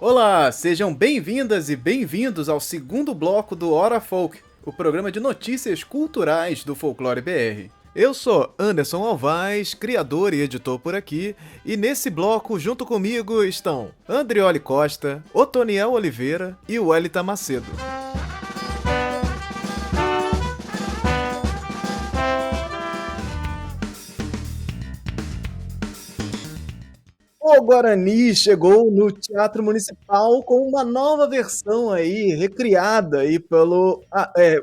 Olá, sejam bem-vindas e bem-vindos ao segundo bloco do Hora Folk, o programa de notícias culturais do Folclore BR. Eu sou Anderson Alvaz, criador e editor por aqui, e nesse bloco, junto comigo, estão Andrioli Costa, Otoniel Oliveira e Wellington Macedo. O Guarani chegou no Teatro Municipal com uma nova versão aí, recriada aí pelo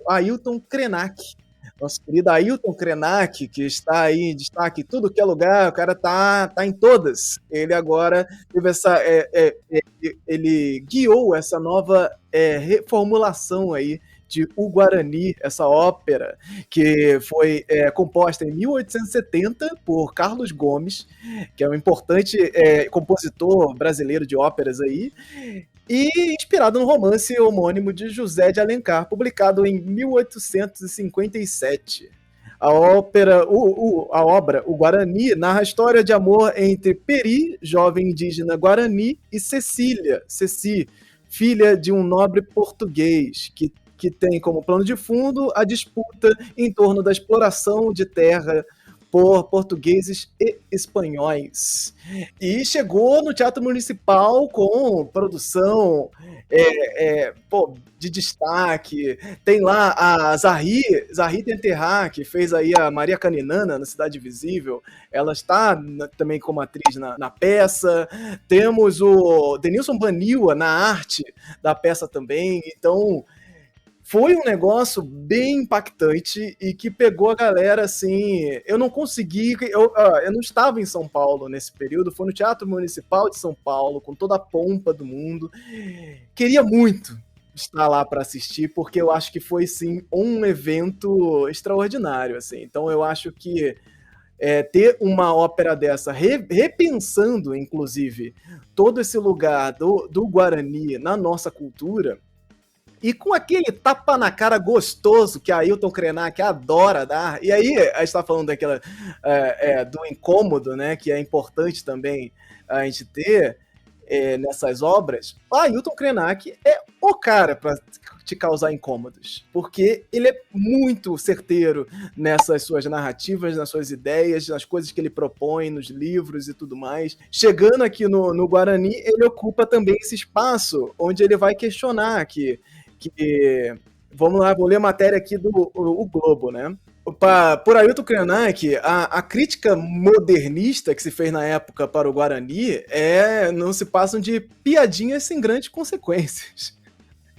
Ailton Krenak. Nosso querido Ailton Krenak, que está aí em destaque em tudo que é lugar, o cara tá em todas. Ele agora teve ele guiou essa nova reformulação aí de O Guarani, essa ópera que foi composta em 1870 por Carlos Gomes, que é um importante compositor brasileiro de óperas aí, e inspirado no romance homônimo de José de Alencar, publicado em 1857. A obra O Guarani narra a história de amor entre Peri, jovem indígena Guarani, e Cecília, Ceci, filha de um nobre português, que tem como plano de fundo a disputa em torno da exploração de terra por portugueses e espanhóis. E chegou no Teatro Municipal com produção de destaque. Tem lá a Zahri Tenterra, que fez aí a Maria Caninana na Cidade Visível. Ela está também como atriz na peça. Temos o Denilson Baniwa na arte da peça também. Então, foi um negócio bem impactante e que pegou a galera, assim. Eu não consegui. Eu não estava em São Paulo nesse período, foi no Teatro Municipal de São Paulo, com toda a pompa do mundo. Queria muito estar lá para assistir, porque eu acho que foi, sim, um evento extraordinário, assim. Então, eu acho que ter uma ópera dessa, repensando, inclusive, todo esse lugar do Guarani na nossa cultura. E com aquele tapa na cara gostoso que a Ailton Krenak adora dar. E aí, a gente tá falando daquela do incômodo, né? Que é importante também a gente ter nessas obras. A Ailton Krenak é o cara para te causar incômodos. Porque ele é muito certeiro nessas suas narrativas, nas suas ideias, nas coisas que ele propõe, nos livros e tudo mais. Chegando aqui no Guarani, ele ocupa também esse espaço onde ele vai questionar que vamos lá, vou ler a matéria aqui do o Globo, né? Por Ailton Krenak, a crítica modernista que se fez na época para o Guarani não se passam de piadinhas sem grandes consequências.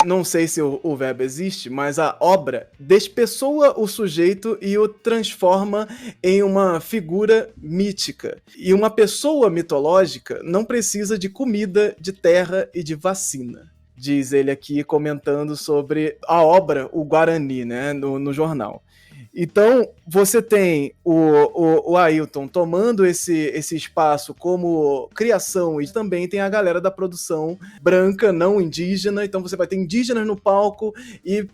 Não sei se o verbo existe, mas a obra despessoa o sujeito e o transforma em uma figura mítica. E uma pessoa mitológica não precisa de comida, de terra e de vacina. Diz ele aqui comentando sobre a obra O Guarani, né, no jornal. Então, você tem o Ailton tomando esse espaço como criação, e também tem a galera da produção branca, não indígena. Então, você vai ter indígenas no palco e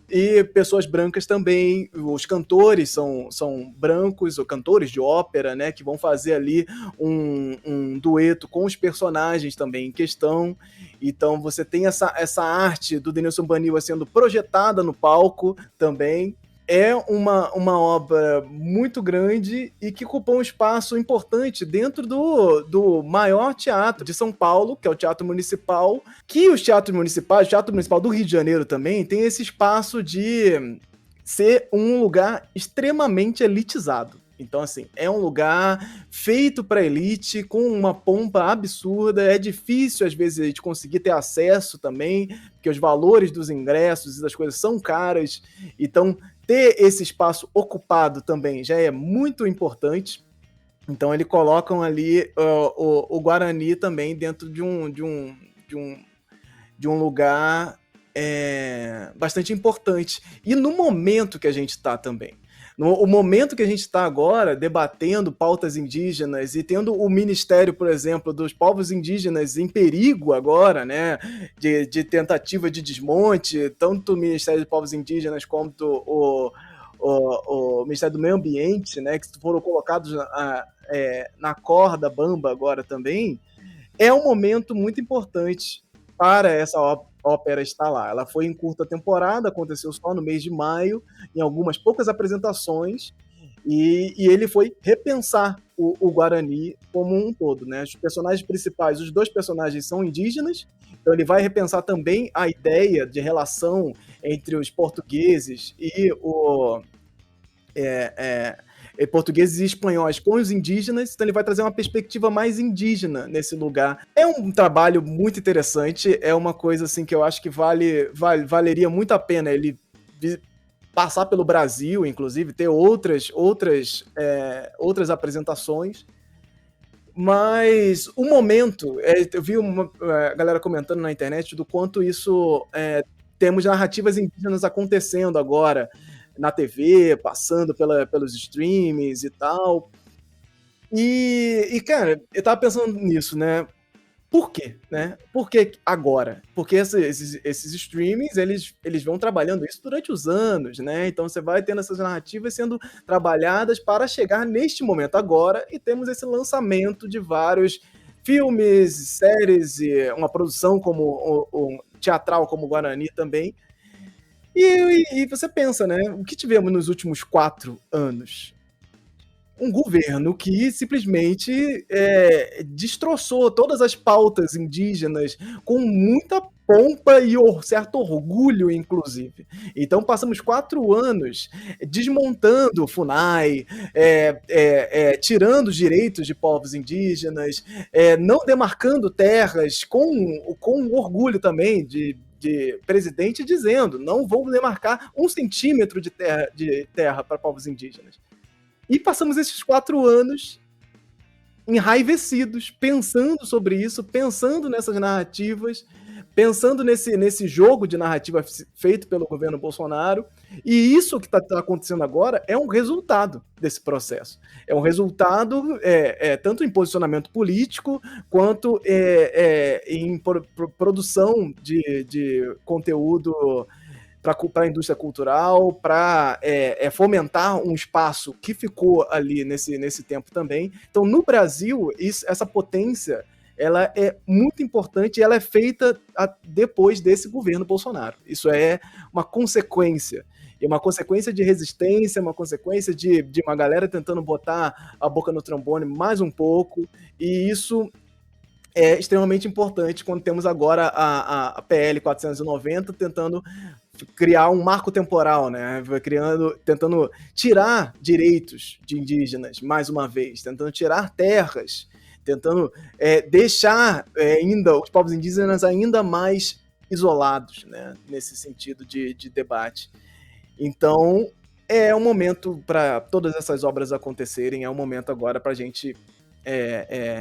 pessoas brancas também. Os cantores são brancos, ou cantores de ópera, né, que vão fazer ali um dueto com os personagens também em questão. Então, você tem essa arte do Denilson Baniwa sendo projetada no palco também. É uma obra muito grande e que ocupou um espaço importante dentro do maior teatro de São Paulo, que é o Teatro Municipal, que os teatros municipais, o Teatro Municipal do Rio de Janeiro também, tem esse espaço de ser um lugar extremamente elitizado. Então, assim, é um lugar feito para elite, com uma pompa absurda. É difícil, às vezes, a gente conseguir ter acesso também, porque os valores dos ingressos e das coisas são caras. Então, ter esse espaço ocupado também já é muito importante. Então, eles colocam ali o Guarani também dentro de um lugar bastante importante. E no momento que a gente está também. O momento que a gente está agora debatendo pautas indígenas e tendo o Ministério, por exemplo, dos povos indígenas em perigo agora, né, de tentativa de desmonte, tanto o Ministério dos Povos Indígenas quanto o Ministério do Meio Ambiente, né, que foram colocados na corda bamba agora também, é um momento muito importante para essa ópera estar lá. Ela foi em curta temporada, aconteceu só no mês de maio, em algumas poucas apresentações, e ele foi repensar o Guarani como um todo, né? Os personagens principais, os dois personagens são indígenas, então ele vai repensar também a ideia de relação entre os portugueses portugueses e espanhóis com os indígenas, então ele vai trazer uma perspectiva mais indígena nesse lugar. É um trabalho muito interessante, é uma coisa assim que eu acho que valeria muito a pena ele passar pelo Brasil, inclusive, ter outras apresentações. Mas o momento, eu vi uma galera comentando na internet do quanto isso temos narrativas indígenas acontecendo agora na TV, passando pelos streamings e tal. Cara, eu tava pensando nisso, né? Por quê, né? Por que agora? Porque esses streamings, eles vão trabalhando isso durante os anos, né? Então você vai tendo essas narrativas sendo trabalhadas para chegar neste momento agora e temos esse lançamento de vários filmes, séries e uma produção como o teatral como o Guarani também. E você pensa, né? O que tivemos nos últimos 4 anos? Um governo que simplesmente destroçou todas as pautas indígenas com muita pompa e certo orgulho, inclusive. Então, passamos 4 anos desmontando o FUNAI, tirando os direitos de povos indígenas, não demarcando terras com orgulho também de presidente dizendo não vou demarcar 1 centímetro de terra para povos indígenas. E passamos esses 4 anos enraivecidos, pensando sobre isso, pensando nessas narrativas, pensando nesse jogo de narrativa feito pelo governo Bolsonaro. E isso que está acontecendo agora é um resultado desse processo. É um resultado tanto em posicionamento político, quanto em produção de conteúdo para a indústria cultural, para fomentar um espaço que ficou ali nesse tempo também. Então, no Brasil, essa potência ela é muito importante e ela é feita depois desse governo Bolsonaro. Isso é uma consequência. E uma consequência de resistência, uma consequência de uma galera tentando botar a boca no trombone mais um pouco. E isso é extremamente importante quando temos agora a PL 490 tentando criar um marco temporal, né? Tentando tirar direitos de indígenas, mais uma vez, tentando tirar terras, tentando deixar ainda os povos indígenas ainda mais isolados, né? Nesse sentido de debate. Então, é um momento para todas essas obras acontecerem, é um momento agora para a gente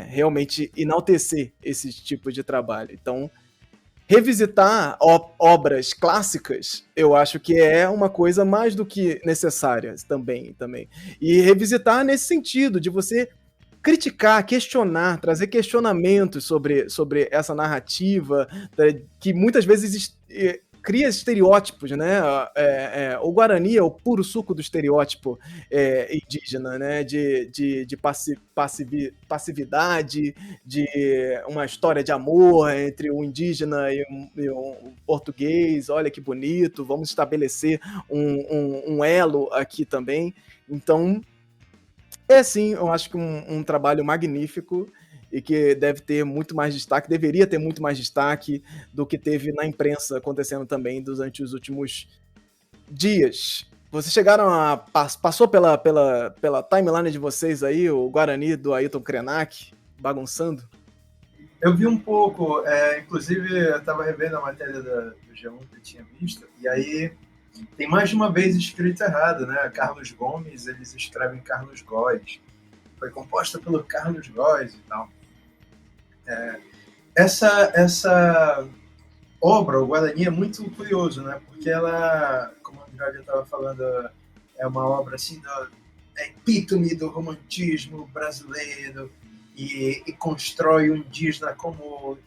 realmente enaltecer esse tipo de trabalho. Então, revisitar obras clássicas, eu acho que é uma coisa mais do que necessária também. E revisitar nesse sentido, de você criticar, questionar, trazer questionamentos sobre essa narrativa, que muitas vezes cria estereótipos, né? O Guarani é o puro suco do estereótipo indígena, né? De passividade, de uma história de amor entre um indígena e um português. Olha que bonito, vamos estabelecer um elo aqui também. Então, sim, eu acho que um trabalho magnífico e que deve ter muito mais destaque, deveria ter muito mais destaque do que teve na imprensa acontecendo também durante os últimos dias. Vocês chegaram passou pela timeline de vocês aí, o Guarani do Ailton Krenak, bagunçando? Eu vi um pouco, inclusive eu estava revendo a matéria do G1 que eu tinha visto, e aí tem mais de uma vez escrito errado, né? Carlos Gomes, eles escrevem Carlos Góes. Foi composta pelo Carlos Góes e tal. Essa obra, o Guarani, é muito curioso, né? Porque ela, como a André estava falando, é uma obra assim, epítome do romantismo brasileiro e constrói o indígena como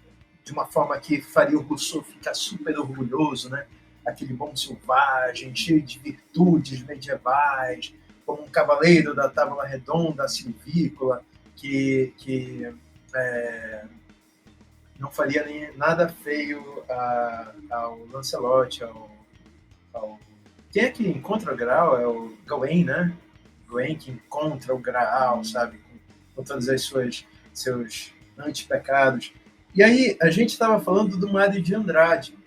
de uma forma que faria o Rousseau ficar super orgulhoso, né? Aquele bom selvagem, cheio de virtudes medievais, como um cavaleiro da Távola Redonda, silvícola, que não faria nada feio ao Lancelot, quem é que encontra o Graal? É o Gawain, né? Gawain que encontra o Graal, sabe? Com todos seus antipecados. E aí, a gente estava falando do Mário de Andrade.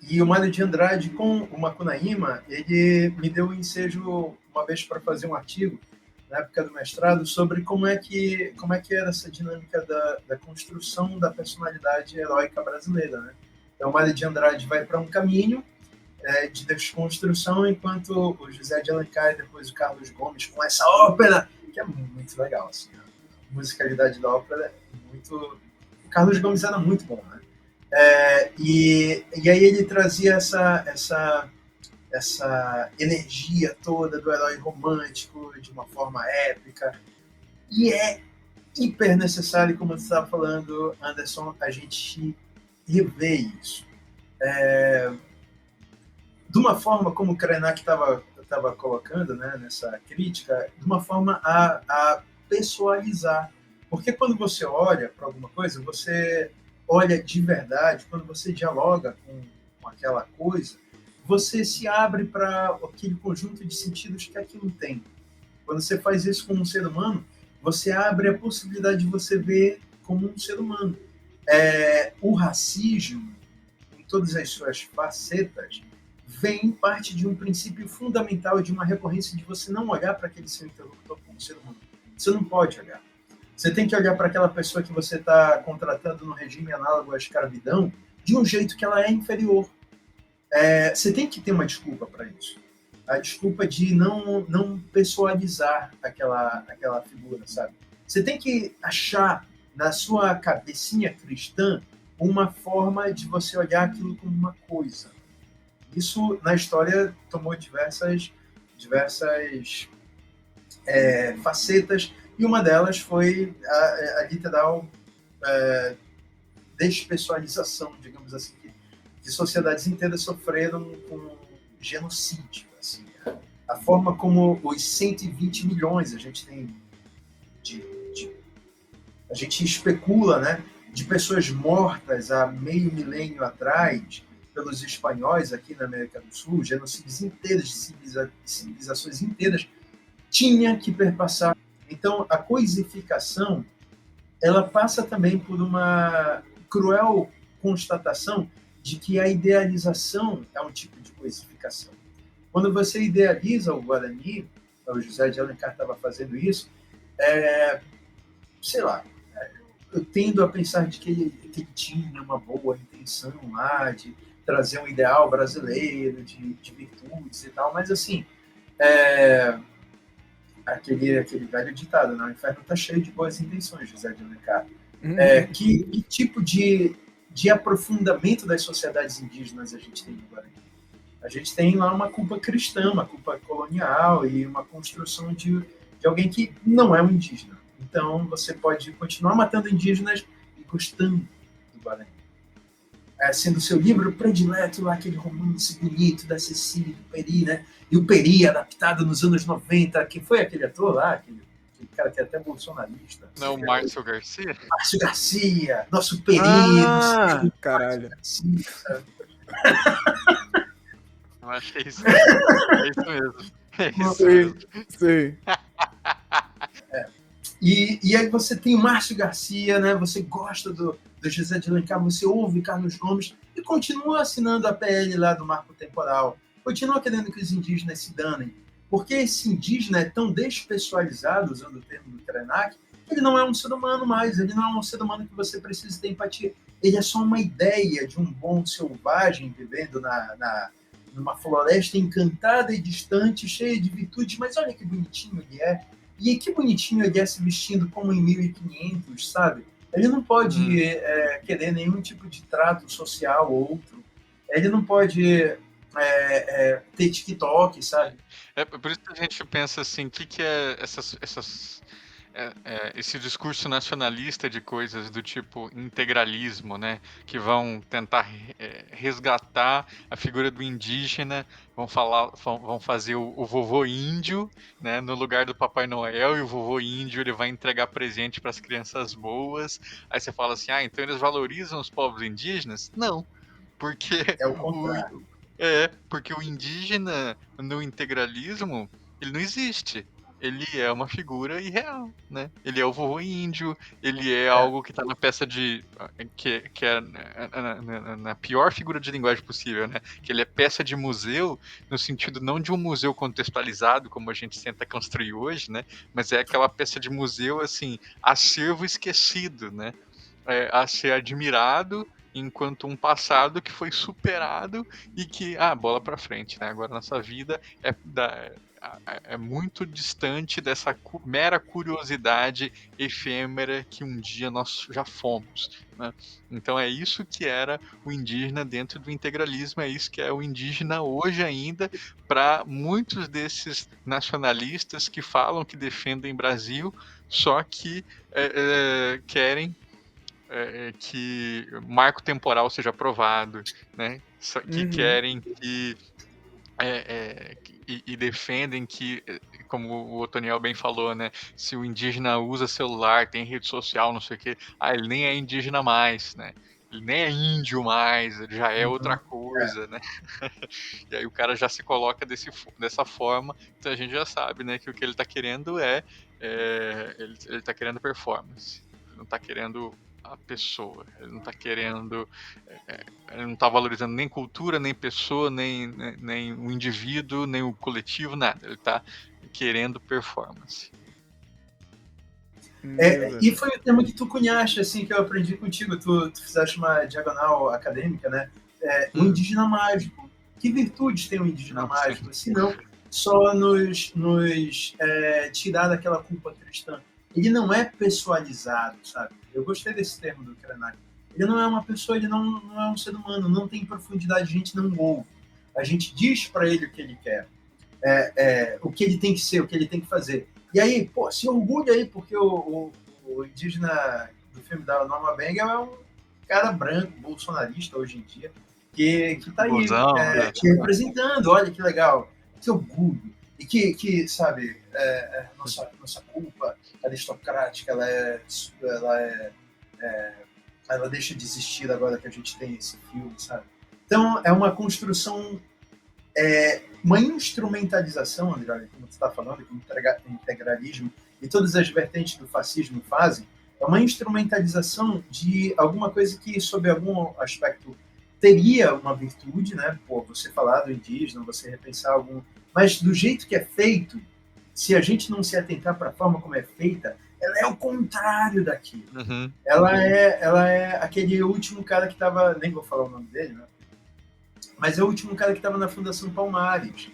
E o Mário de Andrade, com o Macunaíma, ele me deu um ensejo uma vez para fazer um artigo, na época do mestrado, sobre como é que era essa dinâmica da construção da personalidade heróica brasileira. Né? Então, o Mário de Andrade vai para um caminho de desconstrução, enquanto o José de Alencar e depois o Carlos Gomes com essa ópera, que é muito legal. Assim, a musicalidade da ópera é muito... O Carlos Gomes era muito bom, né? E aí ele trazia essa energia toda do herói romântico de uma forma épica. E é hiper necessário, como você estava falando, Anderson, a gente rever isso. De uma forma como o Krenak estava colocando, né, nessa crítica, de uma forma a pessoalizar. Porque quando você olha para alguma coisa, você olha de verdade, quando você dialoga com aquela coisa, você se abre para aquele conjunto de sentidos que aquilo tem. Quando você faz isso com um ser humano, você abre a possibilidade de você ver como um ser humano. O racismo, em todas as suas facetas, vem parte de um princípio fundamental, de uma recorrência de você não olhar para aquele seu interlocutor como um ser humano. Você não pode olhar. Você tem que olhar para aquela pessoa que você está contratando no regime análogo à escravidão de um jeito que ela é inferior. Você tem que ter uma desculpa para isso. A desculpa de não pessoalizar aquela figura, sabe? Você tem que achar na sua cabecinha cristã uma forma de você olhar aquilo como uma coisa. Isso, na história, tomou diversas facetas, e uma delas foi a literal despessoalização, digamos assim, que sociedades inteiras sofreram com genocídio. Assim, a forma como os 120 milhões a gente tem a gente especula, né, de pessoas mortas há meio milênio atrás pelos espanhóis aqui na América do Sul, genocídios inteiros, civilizações inteiras, tinha que perpassar. Então, a coisificação, ela passa também por uma cruel constatação de que a idealização é um tipo de coisificação. Quando você idealiza o Guarani, o José de Alencar estava fazendo isso, sei lá, eu tendo a pensar de que ele tinha uma boa intenção lá, de trazer um ideal brasileiro, de virtudes e tal, mas assim, aquele velho ditado, né? O inferno está cheio de boas intenções, José de Alencar. Que tipo de aprofundamento das sociedades indígenas a gente tem no Guarani? A gente tem lá uma culpa cristã, uma culpa colonial e uma construção de alguém que não é um indígena. Então, você pode continuar matando indígenas e gostando do Guarani. Sendo seu livro predileto lá, aquele romance bonito da Cecília e do Peri, né? E o Peri, adaptado nos anos 90, que foi aquele ator lá, aquele cara que é até bolsonarista. Não, o Márcio Garcia? Márcio Garcia, nosso Peri. Caralho. Eu acho que é isso mesmo. É isso mesmo. Sim. E aí você tem o Márcio Garcia, né? Você gosta do José de Alencar, você ouve Carlos Gomes e continua assinando a PL lá do Marco Temporal. Continua querendo que os indígenas se danem. Porque esse indígena é tão despessoalizado, usando o termo do Krenak, ele não é um ser humano mais, ele não é um ser humano que você precisa ter empatia. Ele é só uma ideia de um bom selvagem vivendo numa floresta encantada e distante, cheia de virtudes, mas olha que bonitinho ele é. E que bonitinho ele é se vestindo como em 1500, sabe? Ele não pode querer nenhum tipo de trato social ou outro. Ele não pode ter TikTok, sabe? Por isso que a gente pensa assim, o que é esse discurso nacionalista de coisas do tipo integralismo, né, que vão tentar resgatar a figura do indígena, vão fazer o vovô índio, né, no lugar do Papai Noel, e o vovô índio ele vai entregar presente para as crianças boas. Aí você fala assim, então eles valorizam os povos indígenas? Não, porque É o contrário. porque o indígena no integralismo ele não existe. Ele é uma figura irreal, né? Ele é o vovô índio, ele é algo que tá na peça de... que é na pior figura de linguagem possível, né? Que ele é peça de museu, no sentido não de um museu contextualizado, como a gente tenta construir hoje, né? Mas é aquela peça de museu, assim, acervo esquecido, né? A ser admirado enquanto um passado que foi superado e que, bola pra frente, né? Agora nossa vida é muito distante dessa mera curiosidade efêmera que um dia nós já fomos, né? Então é isso que era o indígena dentro do integralismo, é isso que é o indígena hoje ainda para muitos desses nacionalistas que falam que defendem Brasil, só que querem que marco temporal seja aprovado, né? Que querem que e defendem que, como o Otoniel bem falou, né? Se o indígena usa celular, tem rede social, não sei o quê, ele nem é indígena mais, né? Ele nem é índio mais, ele já é outra coisa, né? E aí o cara já se coloca dessa forma, então a gente já sabe, né? Que o que ele tá querendo ele tá querendo performance, ele não tá querendo a pessoa, ele não tá querendo, ele não tá valorizando nem cultura, nem pessoa, nem o indivíduo, nem o coletivo, nada, ele tá querendo performance. E foi o tema que tu cunhaste, assim, que eu aprendi contigo, tu fizeste uma diagonal acadêmica, né? O indígena mágico. Que virtudes tem o indígena mágico? Se não só nos tirar daquela culpa cristã. Ele não é pessoalizado, sabe? Eu gostei desse termo do Krenak. Ele não é uma pessoa, ele não é um ser humano, não tem profundidade, a gente não ouve. A gente diz para ele o que ele quer, o que ele tem que ser, o que ele tem que fazer. E aí, se orgulha aí, porque o indígena do filme da Norma Bang é um cara branco, bolsonarista hoje em dia, que tá aí te representando, olha que legal, que orgulho. E que sabe, nossa culpa aristocrática, ela deixa de existir agora que a gente tem esse filme, sabe? Então, é uma construção, uma instrumentalização, André, como você está falando, que o integralismo e todas as vertentes do fascismo fazem, é uma instrumentalização de alguma coisa que, sob algum aspecto, teria uma virtude, né? Você falar do indígena, você repensar algum... Mas do jeito que é feito, se a gente não se atentar para a forma como é feita, ela é o contrário daquilo. Ela é aquele último cara que estava... Nem vou falar o nome dele, né? Mas é o último cara que estava na Fundação Palmares,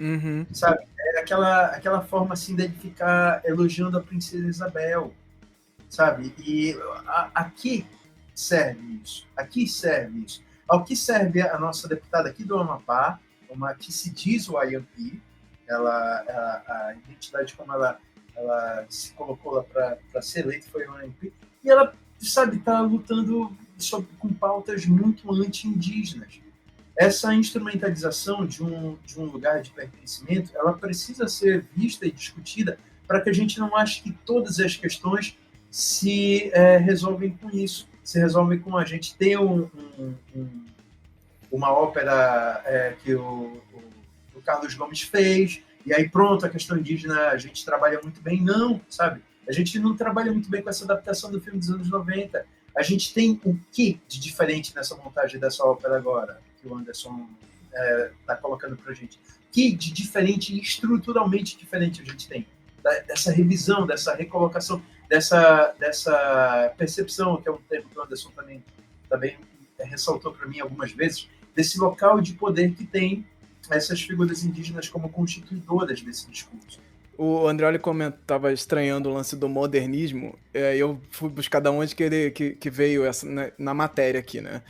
sabe? É aquela forma assim de ele ficar elogiando a princesa Isabel, sabe? E aqui serve isso. Ao que serve a nossa deputada aqui do Amapá, uma que se diz o IMP, a identidade como ela se colocou lá para ser eleita foi o IMP, e ela, sabe, está lutando com pautas muito anti-indígenas. Essa instrumentalização de um lugar de pertencimento, ela precisa ser vista e discutida para que a gente não ache que todas as questões se resolvem com isso, se resolvem com a gente ter uma ópera que o Carlos Gomes fez, e aí pronto, a questão indígena a gente trabalha muito bem. Não, sabe? A gente não trabalha muito bem com essa adaptação do filme dos anos 90. A gente tem o que de diferente nessa montagem dessa ópera agora, que o Anderson está colocando para a gente? O que de diferente, estruturalmente diferente a gente tem? Dessa revisão, dessa recolocação, dessa percepção, que é um termo que o Anderson também ressaltou para mim algumas vezes, desse local de poder que tem essas figuras indígenas como constituidoras desse discurso. O Andreoli estava estranhando o lance do modernismo, eu fui buscar de onde que veio essa, na matéria aqui, né?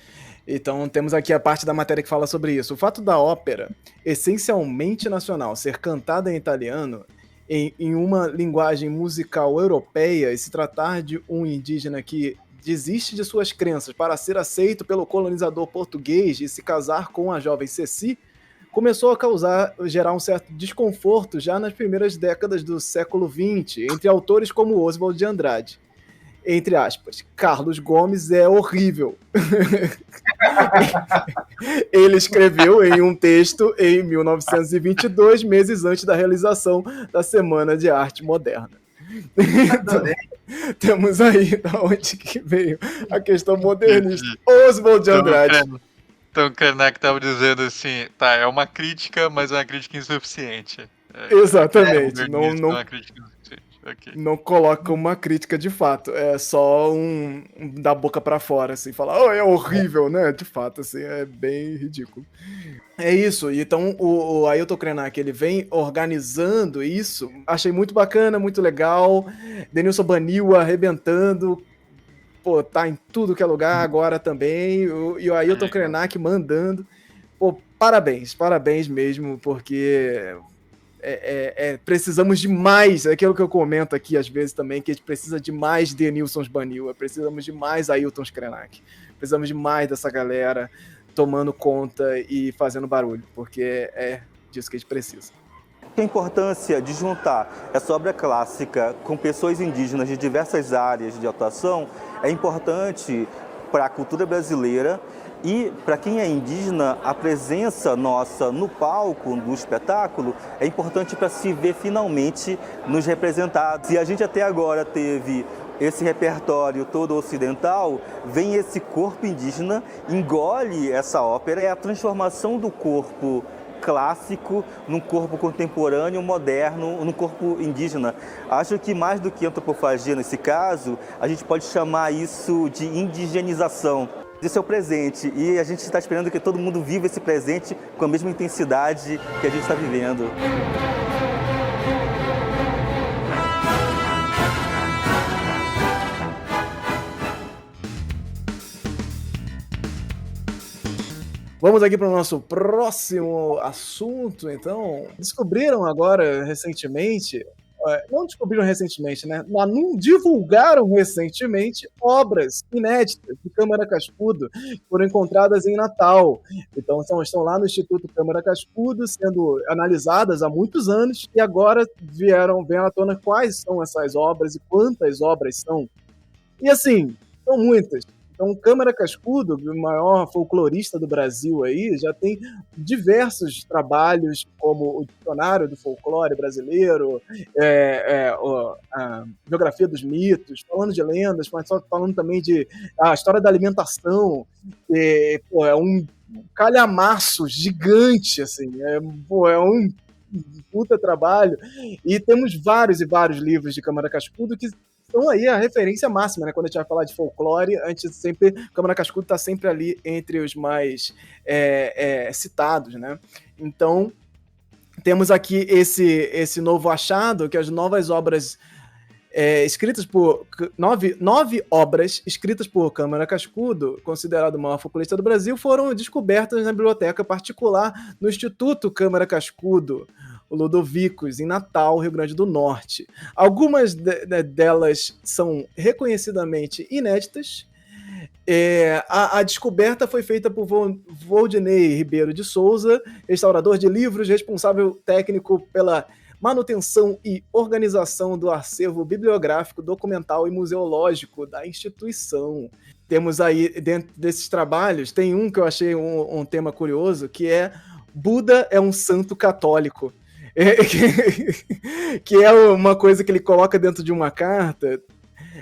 Então temos aqui a parte da matéria que fala sobre isso. O fato da ópera, essencialmente nacional, ser cantada em italiano, em uma linguagem musical europeia e se tratar de um indígena que desiste de suas crenças para ser aceito pelo colonizador português e se casar com a jovem Ceci, começou a gerar um certo desconforto já nas primeiras décadas do século XX, entre autores como Oswald de Andrade. Entre aspas, Carlos Gomes é horrível. Ele escreveu em um texto em 1922, meses antes da realização da Semana de Arte Moderna. Então, temos aí da onde que veio a questão modernista. Oswald de Andrade. Então o Krenak estava dizendo assim, tá, é uma crítica, mas é uma crítica insuficiente. Exatamente. Não é uma crítica insuficiente. Okay. Não coloca uma crítica de fato, é só um da boca pra fora, assim, falar, oh, é horrível, né? De fato, assim, é bem ridículo. É isso, então o Ailton Krenak, ele vem organizando isso, achei muito bacana, muito legal, Denilson Baniwa arrebentando, pô, tá em tudo que é lugar agora também, e o Ailton Krenak mandando, pô, parabéns mesmo, porque... precisamos de mais, é aquilo que eu comento aqui às vezes também, que a gente precisa de mais Denilson Baniwa, precisamos de mais Ailton Krenak, precisamos de mais dessa galera tomando conta e fazendo barulho, porque é disso que a gente precisa. A importância de juntar essa obra clássica com pessoas indígenas de diversas áreas de atuação é importante para a cultura brasileira. E, para quem é indígena, a presença nossa no palco do espetáculo é importante para se ver finalmente nos representados. E a gente até agora teve esse repertório todo ocidental, vem esse corpo indígena, engole essa ópera, é a transformação do corpo clássico num corpo contemporâneo, moderno, num corpo indígena. Acho que mais do que antropofagia nesse caso, a gente pode chamar isso de indigenização. Esse é o presente e a gente está esperando que todo mundo viva esse presente com a mesma intensidade que a gente está vivendo. Vamos aqui para o nosso próximo assunto, então. Descobriram agora, recentemente, não descobriram recentemente, né? Divulgaram recentemente obras inéditas de Câmara Cascudo que foram encontradas em Natal. Então, estão lá no Instituto Câmara Cascudo, sendo analisadas há muitos anos, e agora vieram à tona quais são essas obras e quantas obras são. E assim, são muitas. Então, Câmara Cascudo, o maior folclorista do Brasil aí, já tem diversos trabalhos, como o Dicionário do Folclore Brasileiro, a Biografia dos Mitos, falando de lendas, mas só falando também de a história da alimentação. É um calhamaço gigante, assim, é um puta trabalho. E temos vários e vários livros de Câmara Cascudo que são aí a referência máxima, né? Quando a gente vai falar de folclore, Câmara Cascudo está sempre ali entre os mais citados, né? Então, temos aqui esse novo achado, que as novas obras escritas por... Nove obras escritas por Câmara Cascudo, considerado o maior folclorista do Brasil, foram descobertas na biblioteca particular no Instituto Câmara Cascudo, o Ludovicos, em Natal, Rio Grande do Norte. Algumas delas são reconhecidamente inéditas. A descoberta foi feita por Voldinei Ribeiro de Souza, restaurador de livros, responsável técnico pela manutenção e organização do acervo bibliográfico, documental e museológico da instituição. Temos aí, dentro desses trabalhos, tem um que eu achei um tema curioso, que é Buda é um santo católico. Que é uma coisa que ele coloca dentro de uma carta,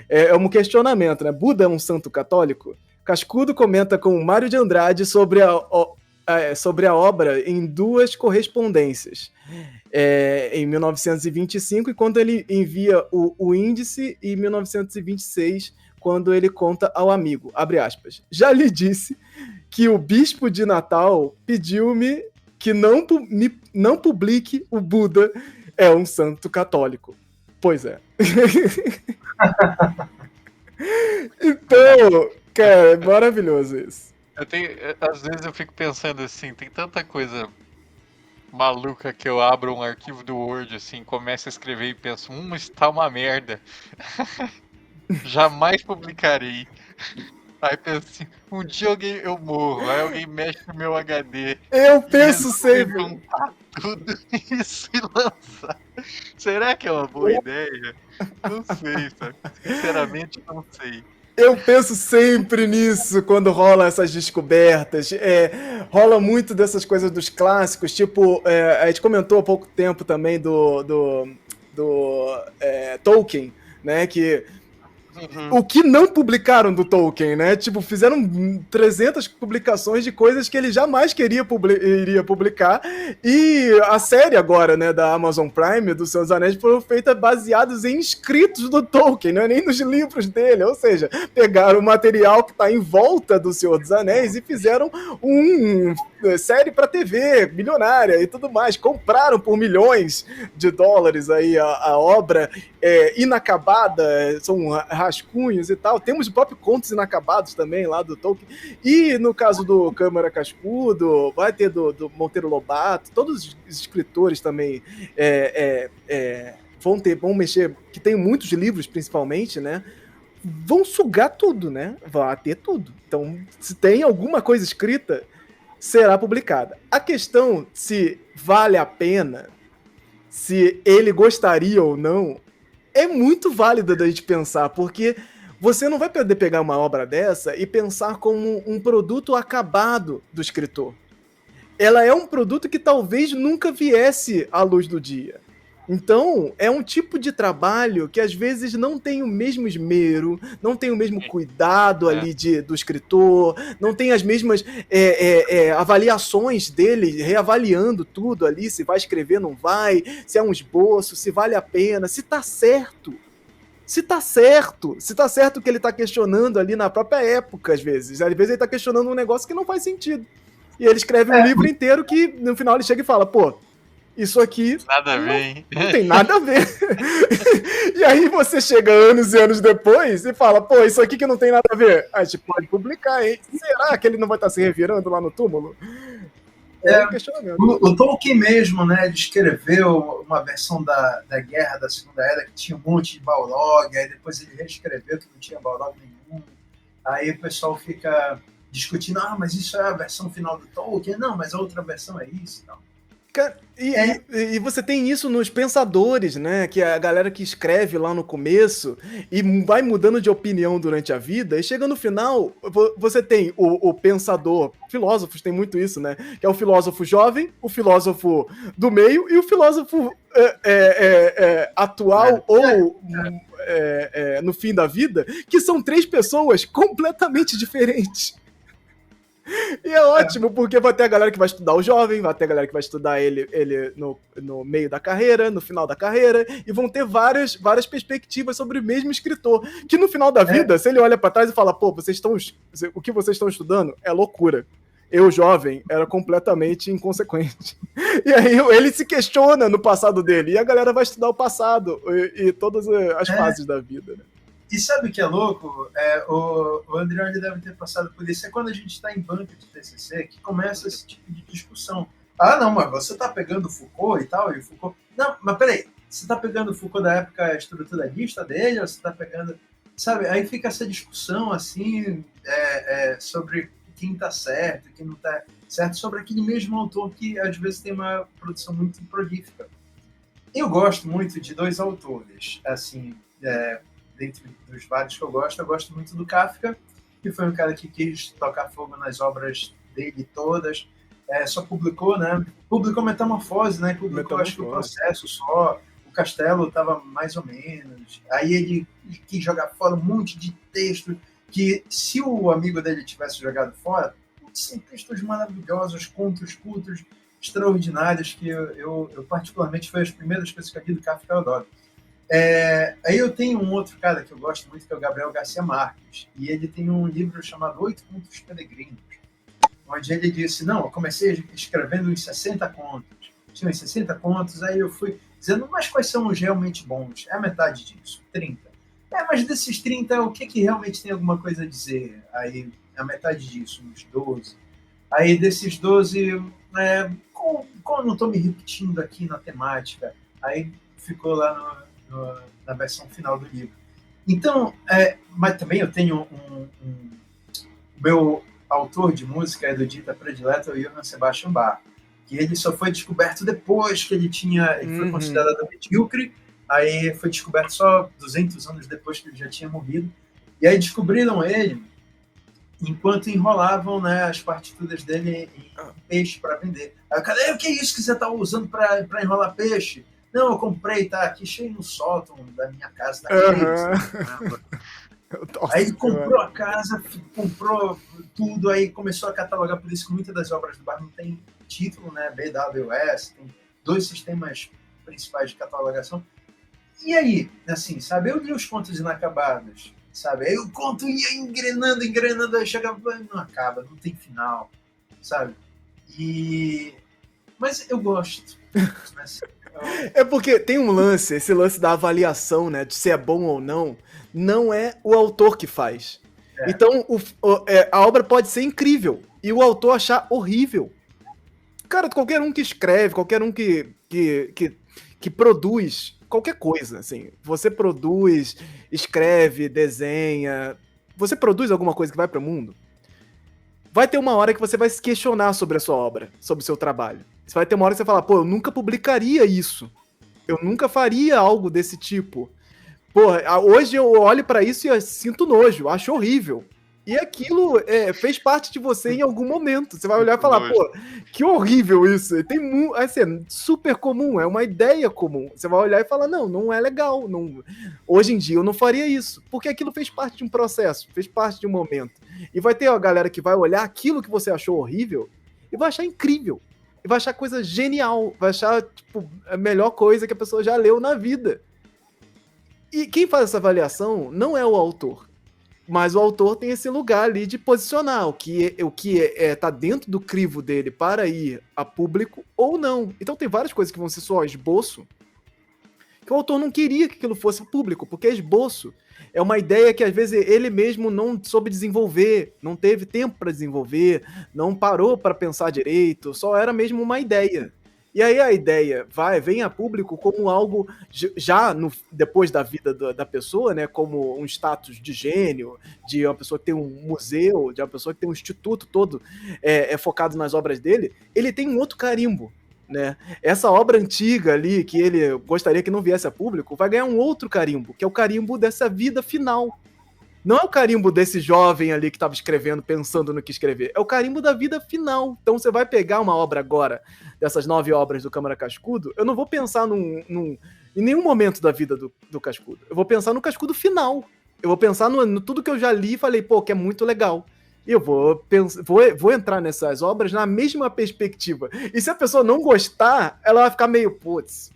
é um questionamento, né? Buda é um santo católico? Cascudo comenta com Mário de Andrade sobre a obra em duas correspondências, em 1925, quando ele envia o índice, e em 1926, quando ele conta ao amigo, abre aspas, já lhe disse que o bispo de Natal pediu-me que não publique o Buda é um santo católico. Pois é. Então, cara, é maravilhoso isso. Às vezes eu fico pensando assim, tem tanta coisa maluca que eu abro um arquivo do Word, assim, começo a escrever e penso, isso tá uma merda. Jamais publicarei. Aí penso assim, um dia eu morro, aí alguém mexe no meu HD. Eu e penso resolve sempre. juntar tudo isso e lançar. Será que é uma boa ideia? Não sei, sabe? Sinceramente, não sei. Eu penso sempre nisso quando rola essas descobertas. Rola muito dessas coisas dos clássicos, tipo, a gente comentou há pouco tempo também do Tolkien, né? Que o que não publicaram do Tolkien, né? Tipo, fizeram 300 publicações de coisas que ele jamais iria publicar. E a série agora, né, da Amazon Prime, do Senhor dos Anéis, foram feitas baseadas em escritos do Tolkien, não é nem nos livros dele. Ou seja, pegaram o material que está em volta do Senhor dos Anéis e fizeram série para TV, milionária e tudo mais. Compraram por milhões de dólares aí a obra inacabada, são rascunhos e tal. Temos o próprio Contos Inacabados também, lá do Tolkien. E no caso do Câmara Cascudo, vai ter do Monteiro Lobato, todos os escritores também vão mexer, que tem muitos livros principalmente, né? Vão sugar tudo, né? Vai ter tudo. Então, se tem alguma coisa escrita, será publicada. A questão se vale a pena, se ele gostaria ou não, é muito válida da gente pensar, porque você não vai poder pegar uma obra dessa e pensar como um produto acabado do escritor. Ela é um produto que talvez nunca viesse à luz do dia. Então, é um tipo de trabalho que às vezes não tem o mesmo esmero, não tem o mesmo cuidado ali do escritor, não tem as mesmas avaliações dele, reavaliando tudo ali, se vai escrever, não vai, se é um esboço, se vale a pena, se tá certo. Se tá certo que ele tá questionando ali na própria época, às vezes ele tá questionando um negócio que não faz sentido. E ele escreve um livro inteiro que no final ele chega e fala, pô, isso aqui nada a ver, hein? Não tem nada a ver. E aí você chega anos e anos depois e fala, pô, isso aqui que não tem nada a ver. A gente pode publicar, hein? Será que ele não vai estar se revirando lá no túmulo? Um questionamento. O Tolkien mesmo, né, ele escreveu uma versão da Guerra da Segunda Era que tinha um monte de Balrog, aí depois ele reescreveu que não tinha Balrog nenhum. Aí o pessoal fica discutindo, mas isso é a versão final do Tolkien. Não, mas a outra versão é isso e tal. E você tem isso nos pensadores, né? Que é a galera que escreve lá no começo e vai mudando de opinião durante a vida, e chega no final, você tem o pensador, filósofos tem muito isso, né? Que é o filósofo jovem, o filósofo do meio e o filósofo atual ou no fim da vida, que são 3 pessoas completamente diferentes. E é ótimo, porque vai ter a galera que vai estudar o jovem, vai ter a galera que vai estudar ele no meio da carreira, no final da carreira, e vão ter várias perspectivas sobre o mesmo escritor, que no final da vida, se ele olha pra trás e fala, pô, o que vocês estão estudando é loucura. Eu, jovem, era completamente inconsequente. E aí ele se questiona no passado dele, e a galera vai estudar o passado e todas as fases da vida, né? E sabe o que é louco? O André deve ter passado por isso. É quando a gente está em banca de TCC que começa esse tipo de discussão. Não, mas você está pegando Foucault e tal, e Foucault... Não, mas peraí, você está pegando Foucault da época estruturalista dele, ou você está pegando... Sabe, aí fica essa discussão, assim, sobre quem está certo, quem não está certo, sobre aquele mesmo autor que, às vezes, tem uma produção muito prolífica. Eu gosto muito de 2 autores, assim... Dentre dos vários que eu gosto muito do Kafka, que foi um cara que quis tocar fogo nas obras dele todas, só publicou, né? Publicou Metamorfose, né? Publicou, acho que o Processo só, o Castelo estava mais ou menos. Aí ele quis jogar fora um monte de texto que, se o amigo dele tivesse jogado fora, são textos maravilhosos, contos cultos, extraordinários, que eu particularmente, foi as primeiras coisas que eu li do Kafka, eu adoro. Aí eu tenho um outro cara que eu gosto muito, que é o Gabriel Garcia Marques, e ele tem um livro chamado 8 Contos Peregrinos, onde ele disse, não, eu comecei escrevendo uns 60 contos, tinha uns 60 contos, aí eu fui dizendo, mas quais são os realmente bons? É a metade disso, 30. Mas desses 30, o que realmente tem alguma coisa a dizer? Aí a metade disso, uns 12. Aí desses 12, não estou me repetindo aqui na temática? Aí ficou lá na versão final do livro. Então, mas também eu tenho meu autor de música erudita predileta, o Johann Sebastian Bach, que ele só foi descoberto depois que ele foi considerado medíocre, aí foi descoberto só 200 anos depois que ele já tinha morrido, e aí descobriram ele enquanto enrolavam, né, as partituras dele em peixe para vender. Aí, cadê, o que é isso que você está usando para enrolar peixe? Não, eu comprei, tá aqui cheio no sótão da minha casa, tá cheio. Aí ele comprou a casa, comprou tudo, aí começou a catalogar, por isso que muitas das obras do Bach não tem título, né? BWS, tem 2 sistemas principais de catalogação. E aí, assim, sabe, eu li os contos inacabados, sabe, aí o conto ia engrenando, aí chegava, não acaba, não tem final, sabe, mas eu gosto. É porque tem um lance, esse lance da avaliação, né, de se é bom ou não é o autor que faz. Então, a obra pode ser incrível e o autor achar horrível. Cara, qualquer um que escreve, qualquer um que produz qualquer coisa, assim. Você produz, escreve, desenha. Você produz alguma coisa que vai para o mundo? Vai ter uma hora que você vai se questionar sobre a sua obra, sobre o seu trabalho. Você vai ter uma hora que você fala, pô, eu nunca publicaria isso. Eu nunca faria algo desse tipo. Porra, hoje eu olho pra isso e eu sinto nojo, acho horrível. E aquilo fez parte de você em algum momento. Você vai olhar e falar, pô, que horrível isso. Assim, é super comum, é uma ideia comum. Você vai olhar e falar, não é legal. Não... Hoje em dia eu não faria isso. Porque aquilo fez parte de um processo, fez parte de um momento. E vai ter a galera que vai olhar aquilo que você achou horrível e vai achar incrível. E vai achar coisa genial. Vai achar, tipo, a melhor coisa que a pessoa já leu na vida. E quem faz essa avaliação não é o autor. Mas o autor tem esse lugar ali de posicionar o que tá dentro do crivo dele para ir a público ou não. Então tem várias coisas que vão ser só esboço, que o autor não queria que aquilo fosse público, porque esboço é uma ideia que às vezes ele mesmo não soube desenvolver, não teve tempo para desenvolver, não parou para pensar direito, só era mesmo uma ideia. E aí a ideia vem a público como algo, já depois da vida da pessoa, né, como um status de gênio, de uma pessoa que tem um museu, de uma pessoa que tem um instituto todo focado nas obras dele, ele tem um outro carimbo, né? Essa obra antiga ali, que ele gostaria que não viesse a público, vai ganhar um outro carimbo, que é o carimbo dessa vida final. Não é o carimbo desse jovem ali que estava escrevendo, pensando no que escrever. É o carimbo da vida final. Então você vai pegar uma obra agora, dessas 9 obras do Câmara Cascudo, eu não vou pensar em nenhum momento da vida do Cascudo. Eu vou pensar no Cascudo final. Eu vou pensar no tudo que eu já li e falei, pô, que é muito legal. E eu vou entrar nessas obras na mesma perspectiva. E se a pessoa não gostar, ela vai ficar meio, putz,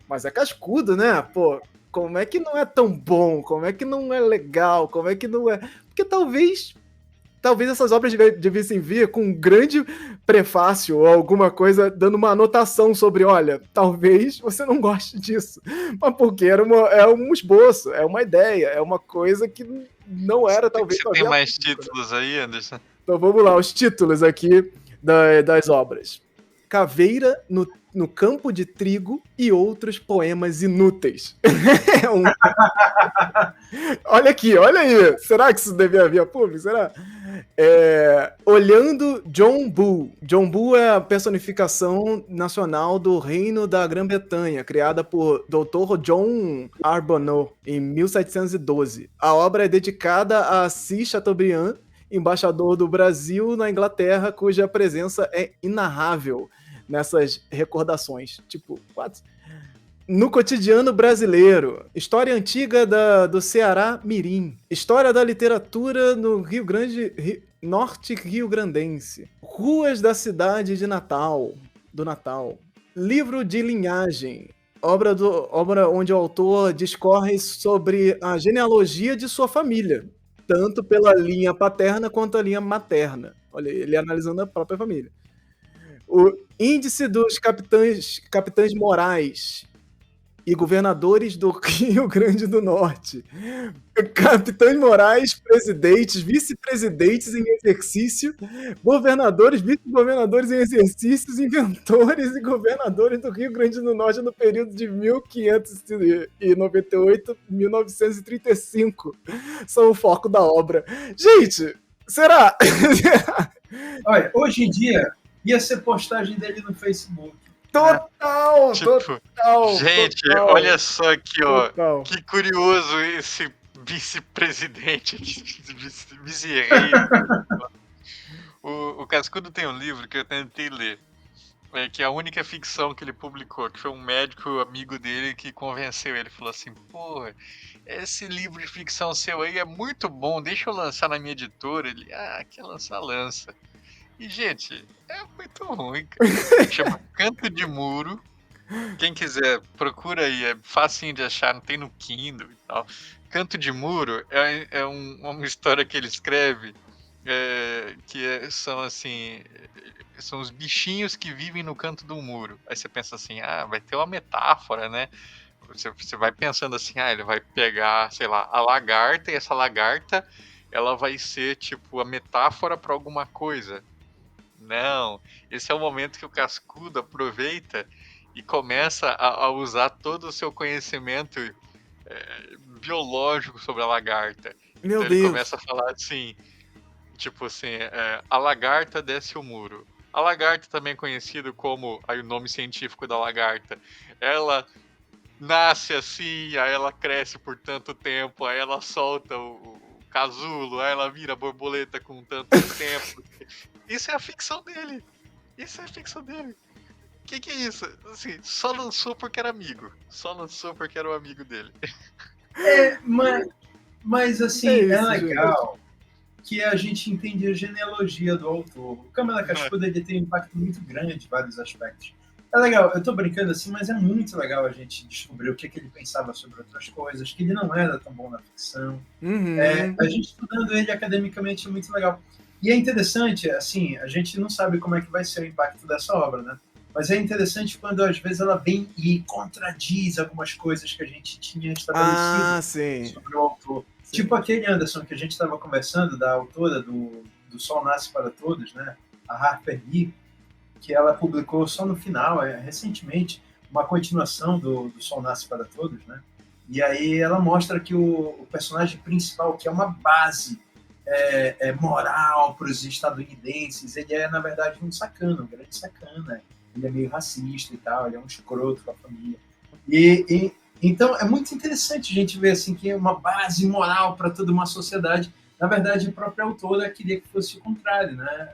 mas é Cascudo, né? Pô, como é que não é tão bom? Como é que não é legal? Como é que não é... Porque talvez essas obras devessem vir com um grande prefácio ou alguma coisa dando uma anotação sobre, olha, talvez você não goste disso. Mas porque é um esboço, é uma ideia, é uma coisa que não era, talvez... Você tem mais títulos aí, Anderson? Então vamos lá, os títulos aqui das obras. Caveira no Campo de Trigo e Outros Poemas Inúteis. Olha aqui, olha aí. Será que isso devia vir a público? Será? Olhando John Bull. John Bull é a personificação nacional do Reino da Grã-Bretanha, criada por Dr. John Arbonneau em 1712. A obra é dedicada a Assis Chateaubriand, embaixador do Brasil na Inglaterra, cuja presença é inarrável nessas recordações. Tipo, what? No cotidiano brasileiro, história antiga do Ceará Mirim, história da literatura no Rio Grande, Norte Rio Grandense, ruas da cidade de Natal, livro de linhagem, obra onde o autor discorre sobre a genealogia de sua família, tanto pela linha paterna quanto a linha materna. Olha, ele analisando a própria família. O índice dos capitães morais, e governadores do Rio Grande do Norte, capitães morais, presidentes, vice-presidentes em exercício, governadores, vice-governadores em exercícios, inventores e governadores do Rio Grande do Norte no período de 1598 a 1935 são o foco da obra. Gente, será? Olha, hoje em dia ia ser postagem dele no Facebook. Total, Tipo, total. gente, total, olha só aqui, ó. total. Que curioso esse vice-presidente, vice-rei. O Cascudo tem um livro que eu tentei ler, que é a única ficção que ele publicou, que foi um médico amigo dele que convenceu ele. Falou assim, pô, esse livro de ficção seu aí é muito bom, deixa eu lançar na minha editora. Ele, quer lançar, lança. E, gente, é muito ruim, cara. Chama Canto de Muro. Quem quiser, procura aí, é facinho de achar, não tem no Kindle e tal. Canto de Muro é uma história que ele escreve, são assim, são os bichinhos que vivem no canto do muro. Aí você pensa assim, vai ter uma metáfora, né? Você vai pensando assim, ele vai pegar, sei lá, a lagarta, e essa lagarta, ela vai ser, tipo, a metáfora para alguma coisa. Não, esse é o momento que o Cascudo aproveita e começa a usar todo o seu conhecimento biológico sobre a lagarta. Meu Então Deus. ele começa a falar assim, tipo assim, a lagarta desce o muro. A lagarta, também conhecida como, aí o nome científico da lagarta, ela nasce assim, aí ela cresce por tanto tempo, aí ela solta o casulo, aí ela vira borboleta com tanto tempo. Isso é a ficção dele. Isso é a ficção dele. Que é isso? Assim, só lançou porque era amigo. Só lançou porque era o amigo dele. Mas assim, isso, legal que a gente entende a genealogia do autor. O Câmara Cascudo ele tem um impacto muito grande em vários aspectos. É legal, eu tô brincando assim, mas é muito legal a gente descobrir o que ele pensava sobre outras coisas, que ele não era tão bom na ficção. Uhum. A gente estudando ele academicamente é muito legal. E é interessante, assim, a gente não sabe como é que vai ser o impacto dessa obra, né? Mas é interessante quando, às vezes, ela vem e contradiz algumas coisas que a gente tinha estabelecido sobre o autor. Sim. Tipo aquele, Anderson, que a gente estava conversando, da autora do Sol Nasce para Todos, né? A Harper Lee, que ela publicou só no final, recentemente, uma continuação do Sol Nasce para Todos, né? E aí ela mostra que o personagem principal, que é uma base moral para os estadunidenses, ele é, na verdade, um sacana, um grande sacana. Ele é meio racista e tal, ele é um escroto com a família. Então, é muito interessante a gente ver assim, que é uma base moral para toda uma sociedade. Na verdade, a própria autora queria que fosse o contrário, né?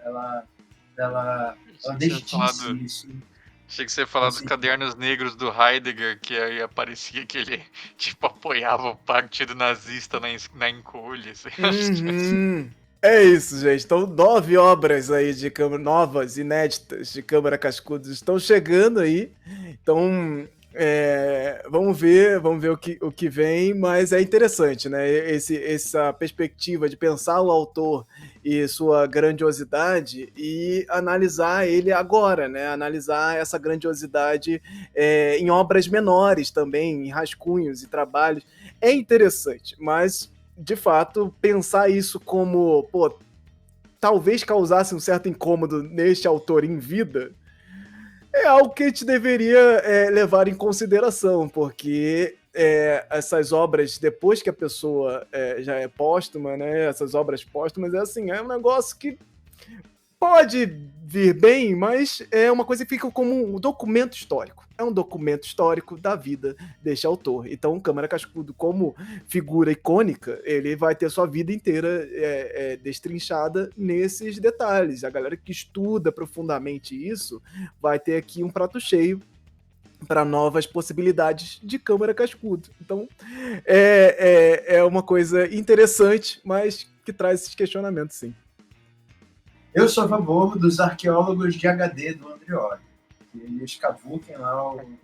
Ela desdisse isso. Achei que você ia falar dos cadernos negros do Heidegger, que aí aparecia que ele, tipo, apoiava o partido nazista na encolha. Uhum. É isso, gente. Então, 9 obras aí de câmara, novas, inéditas, de Câmara Cascudo estão chegando aí. Então, vamos ver o que vem, mas é interessante, né? Essa perspectiva de pensar o autor e sua grandiosidade e analisar ele agora, né? Analisar essa grandiosidade em obras menores também, em rascunhos e trabalhos. É interessante, mas, de fato, pensar isso como, talvez causasse um certo incômodo neste autor em vida, é algo que a gente deveria levar em consideração, porque essas obras, depois que a pessoa já é póstuma, né, essas obras póstumas, é um negócio que pode vir bem, mas é uma coisa que fica como um documento histórico. É um documento histórico da vida deste autor. Então, o Câmara Cascudo, como figura icônica, ele vai ter sua vida inteira destrinchada nesses detalhes. A galera que estuda profundamente isso vai ter aqui um prato cheio para novas possibilidades de Câmara Cascudo. Então, é uma coisa interessante, mas que traz esses questionamentos, sim. Eu sou a favor dos arqueólogos de HD do Andreoli. Que eles cavuquem lá o e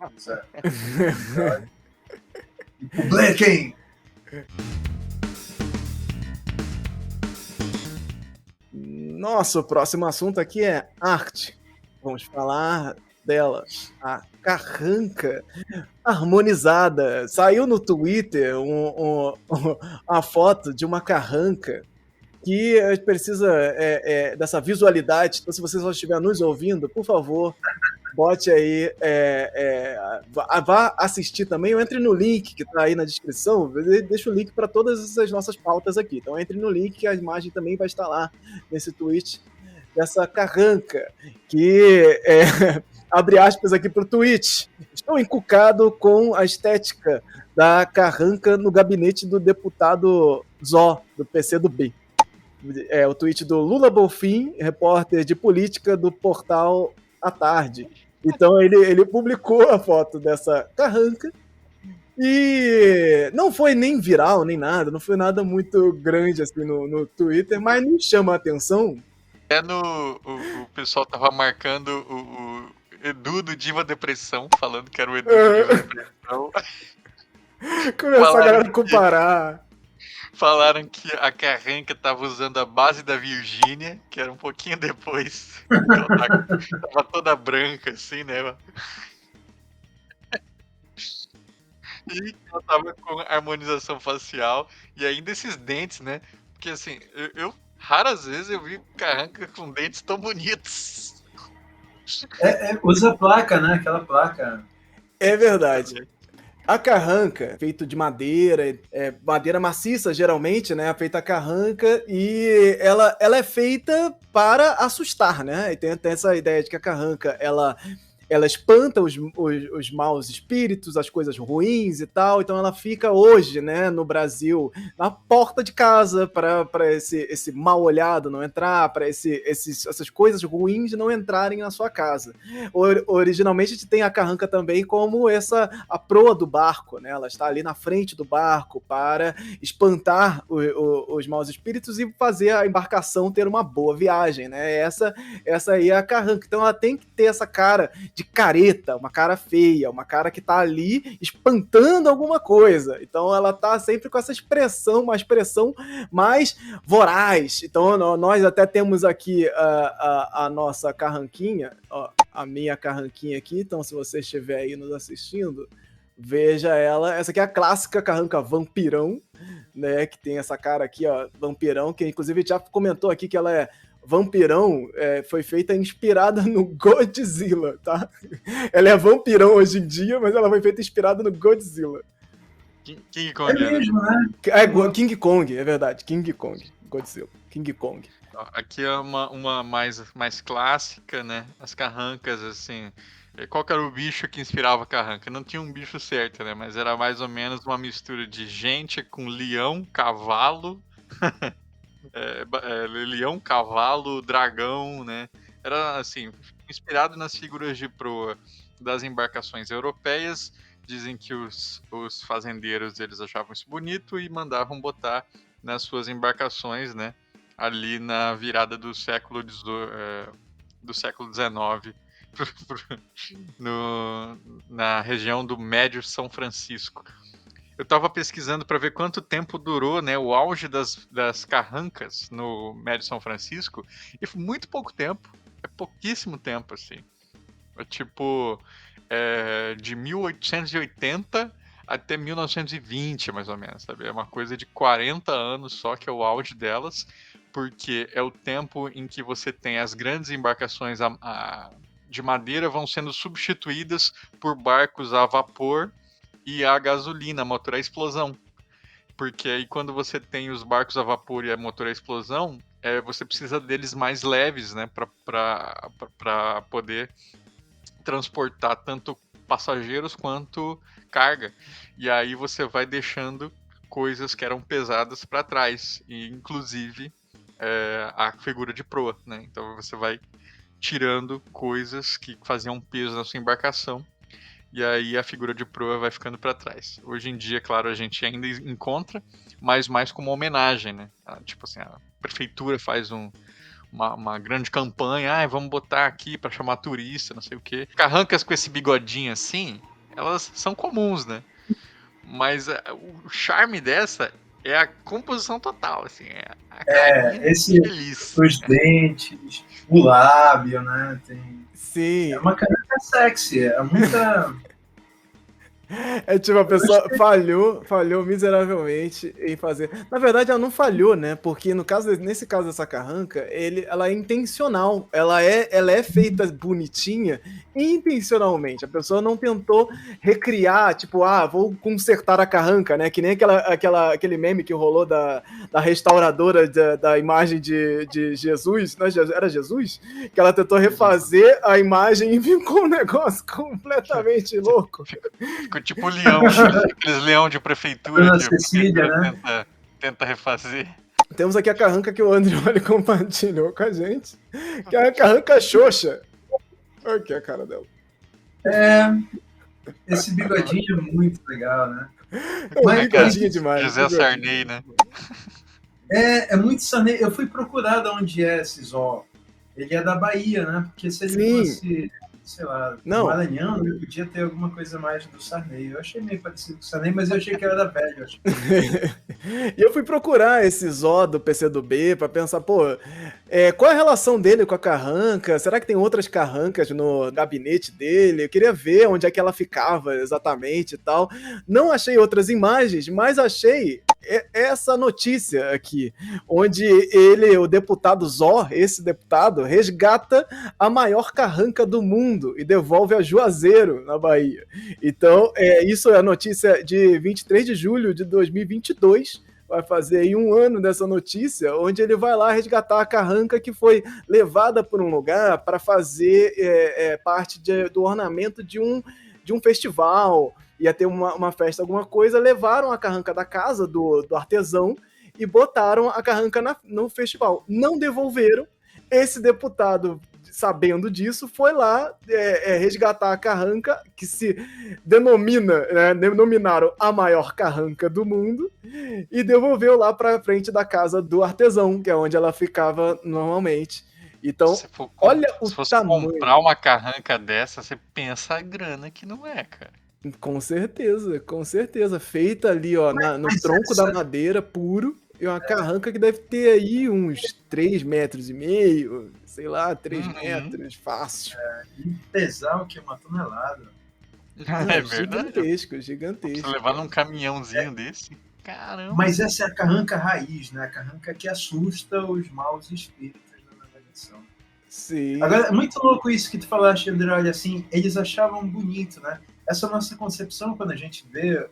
publiquem! Nosso próximo assunto aqui é arte. Vamos falar dela, a carranca harmonizada. Saiu no Twitter uma foto de uma carranca que precisa dessa visualidade. Então, se você só estiver nos ouvindo, por favor, bote aí, vá assistir também, ou entre no link que está aí na descrição, deixa o link para todas as nossas pautas aqui. Então entre no link que a imagem também vai estar lá nesse tweet dessa carranca, que abre aspas aqui para o tweet. Estou encucado com a estética da carranca no gabinete do deputado Zó, do PCdoB. O tweet do Lula Bonfim, repórter de política do portal À Tarde. Então ele publicou a foto dessa carranca e não foi nem viral, nem nada, não foi nada muito grande assim no Twitter, mas me chama a atenção. O pessoal tava marcando o Edu do Diva Depressão, falando que era o Edu do Diva Depressão. Começou a galera comparar. Falaram que a carranca tava usando a base da Virgínia, que era um pouquinho depois. Ela tava toda branca, assim, né? E ela tava com harmonização facial. E ainda esses dentes, né? Porque, assim, eu raras vezes eu vi carranca com dentes tão bonitos. Usa placa, né? Aquela placa. É verdade. A carranca, feito de madeira, madeira maciça geralmente, né? Feita a carranca, e ela é feita para assustar, né? E tem essa ideia de que a carranca, ela espanta os maus espíritos, as coisas ruins e tal, então ela fica hoje, né, no Brasil, na porta de casa, para esse mal olhado não entrar, para essas coisas ruins não entrarem na sua casa. Originalmente a gente tem a carranca também como a proa do barco, né? Ela está ali na frente do barco para espantar os maus espíritos e fazer a embarcação ter uma boa viagem, né? Essa aí é a carranca. Então ela tem que ter essa cara de careta, uma cara feia, uma cara que tá ali espantando alguma coisa. Então ela tá sempre com essa expressão, uma expressão mais voraz. Então nós até temos aqui a nossa carranquinha, ó, a minha carranquinha aqui. Então se você estiver aí nos assistindo, veja ela. Essa aqui é a clássica carranca vampirão, né? Que tem essa cara aqui, ó, vampirão, que inclusive já comentou aqui que ela é vampirão, foi feita inspirada no Godzilla, tá? Ela é vampirão hoje em dia, mas ela foi feita inspirada no Godzilla. King Kong. É mesmo, né? King Kong, é verdade. King Kong. Godzilla. King Kong. Aqui é uma mais clássica, né? As carrancas, assim. Qual que era o bicho que inspirava a carranca? Não tinha um bicho certo, né? Mas era mais ou menos uma mistura de gente com leão, cavalo... leão, cavalo, dragão, né? Era assim, inspirado nas figuras de proa das embarcações europeias. Dizem que os fazendeiros eles achavam isso bonito e mandavam botar nas suas embarcações, né? Ali na virada do século XIX, na região do Médio São Francisco. Eu estava pesquisando para ver quanto tempo durou, né, o auge das carrancas no Médio São Francisco, e foi muito pouco tempo, pouquíssimo tempo, assim. Tipo, de 1880 até 1920, mais ou menos, sabe? É uma coisa de 40 anos só que é o auge delas, porque é o tempo em que você tem as grandes embarcações de madeira vão sendo substituídas por barcos a vapor e a gasolina, a motor a explosão. Porque aí quando você tem os barcos a vapor e a motor a explosão, você precisa deles mais leves, né? Para poder transportar tanto passageiros quanto carga. E aí você vai deixando coisas que eram pesadas para trás. E inclusive a figura de proa, né? Então você vai tirando coisas que faziam peso na sua embarcação. E aí a figura de proa vai ficando para trás. Hoje em dia, claro, a gente ainda encontra, mas mais como homenagem, né? Tipo assim, a prefeitura faz uma grande campanha, vamos botar aqui para chamar turista, não sei o quê. Carrancas com esse bigodinho assim, elas são comuns, né? Mas o charme dessa é a composição total, assim, os dentes, o lábio, né? Sim. É uma carranca sexy, é muita... É tipo, a pessoa falhou miseravelmente em fazer. Na verdade, ela não falhou, né? Porque nesse caso dessa carranca, ela é intencional. Ela é feita bonitinha intencionalmente. A pessoa não tentou recriar, tipo, vou consertar a carranca, né? Que nem aquele meme que rolou da restauradora da imagem de Jesus. Não, era Jesus? Que ela tentou refazer a imagem e ficou um negócio completamente louco. Ficou tipo leão, aqueles leão de prefeitura Dona que Cecília, né? tenta refazer. Temos aqui a carranca que o Andrioli compartilhou com a gente, que é a carranca Xoxa. Olha aqui a cara dela. Esse bigodinho é muito legal, né? Bigodinho demais. José Sarney, né? É muito Sarney. Eu fui procurar de onde é esse Zó. Ele é da Bahia, né? Porque se ele fosse, sei lá, maranhano, ele podia ter alguma coisa mais do Sarney. Eu achei meio parecido com o Sarney, mas eu achei que era da velha. E eu fui procurar esse Zó do PCdoB pra pensar, qual é a relação dele com a carranca? Será que tem outras carrancas no gabinete dele? Eu queria ver onde é que ela ficava exatamente e tal. Não achei outras imagens, mas achei essa notícia aqui, onde o deputado Zó, esse deputado, resgata a maior carranca do mundo e devolve a Juazeiro, na Bahia. Então, isso é a notícia de 23 de julho de 2022, vai fazer aí 1 ano dessa notícia, onde ele vai lá resgatar a carranca que foi levada por um lugar para fazer parte do ornamento de um festival, ia ter uma festa, alguma coisa, levaram a carranca da casa do artesão e botaram a carranca no festival. Não devolveram. Esse deputado, sabendo disso, foi lá resgatar a carranca, que se denominaram a maior carranca do mundo, e devolveu lá para frente da casa do artesão, que é onde ela ficava normalmente. Então, olha o tamanho. Se fosse comprar uma carranca dessa, você pensa a grana que não é, cara. Com certeza. Feita ali, ó, no tronco da madeira, puro. E uma carranca que deve ter aí uns 3,5 metros, sei lá, 3 metros, fácil. E pesar o que? 1 tonelada. É verdade. Gigantesco. Se levar num caminhãozinho desse, caramba. Mas essa é a carranca raiz, né? A carranca que assusta os maus espíritos da navegação. Sim. Agora, é muito louco isso que tu falaste, André, olha, assim, eles achavam bonito, né? Essa nossa concepção, quando a gente vê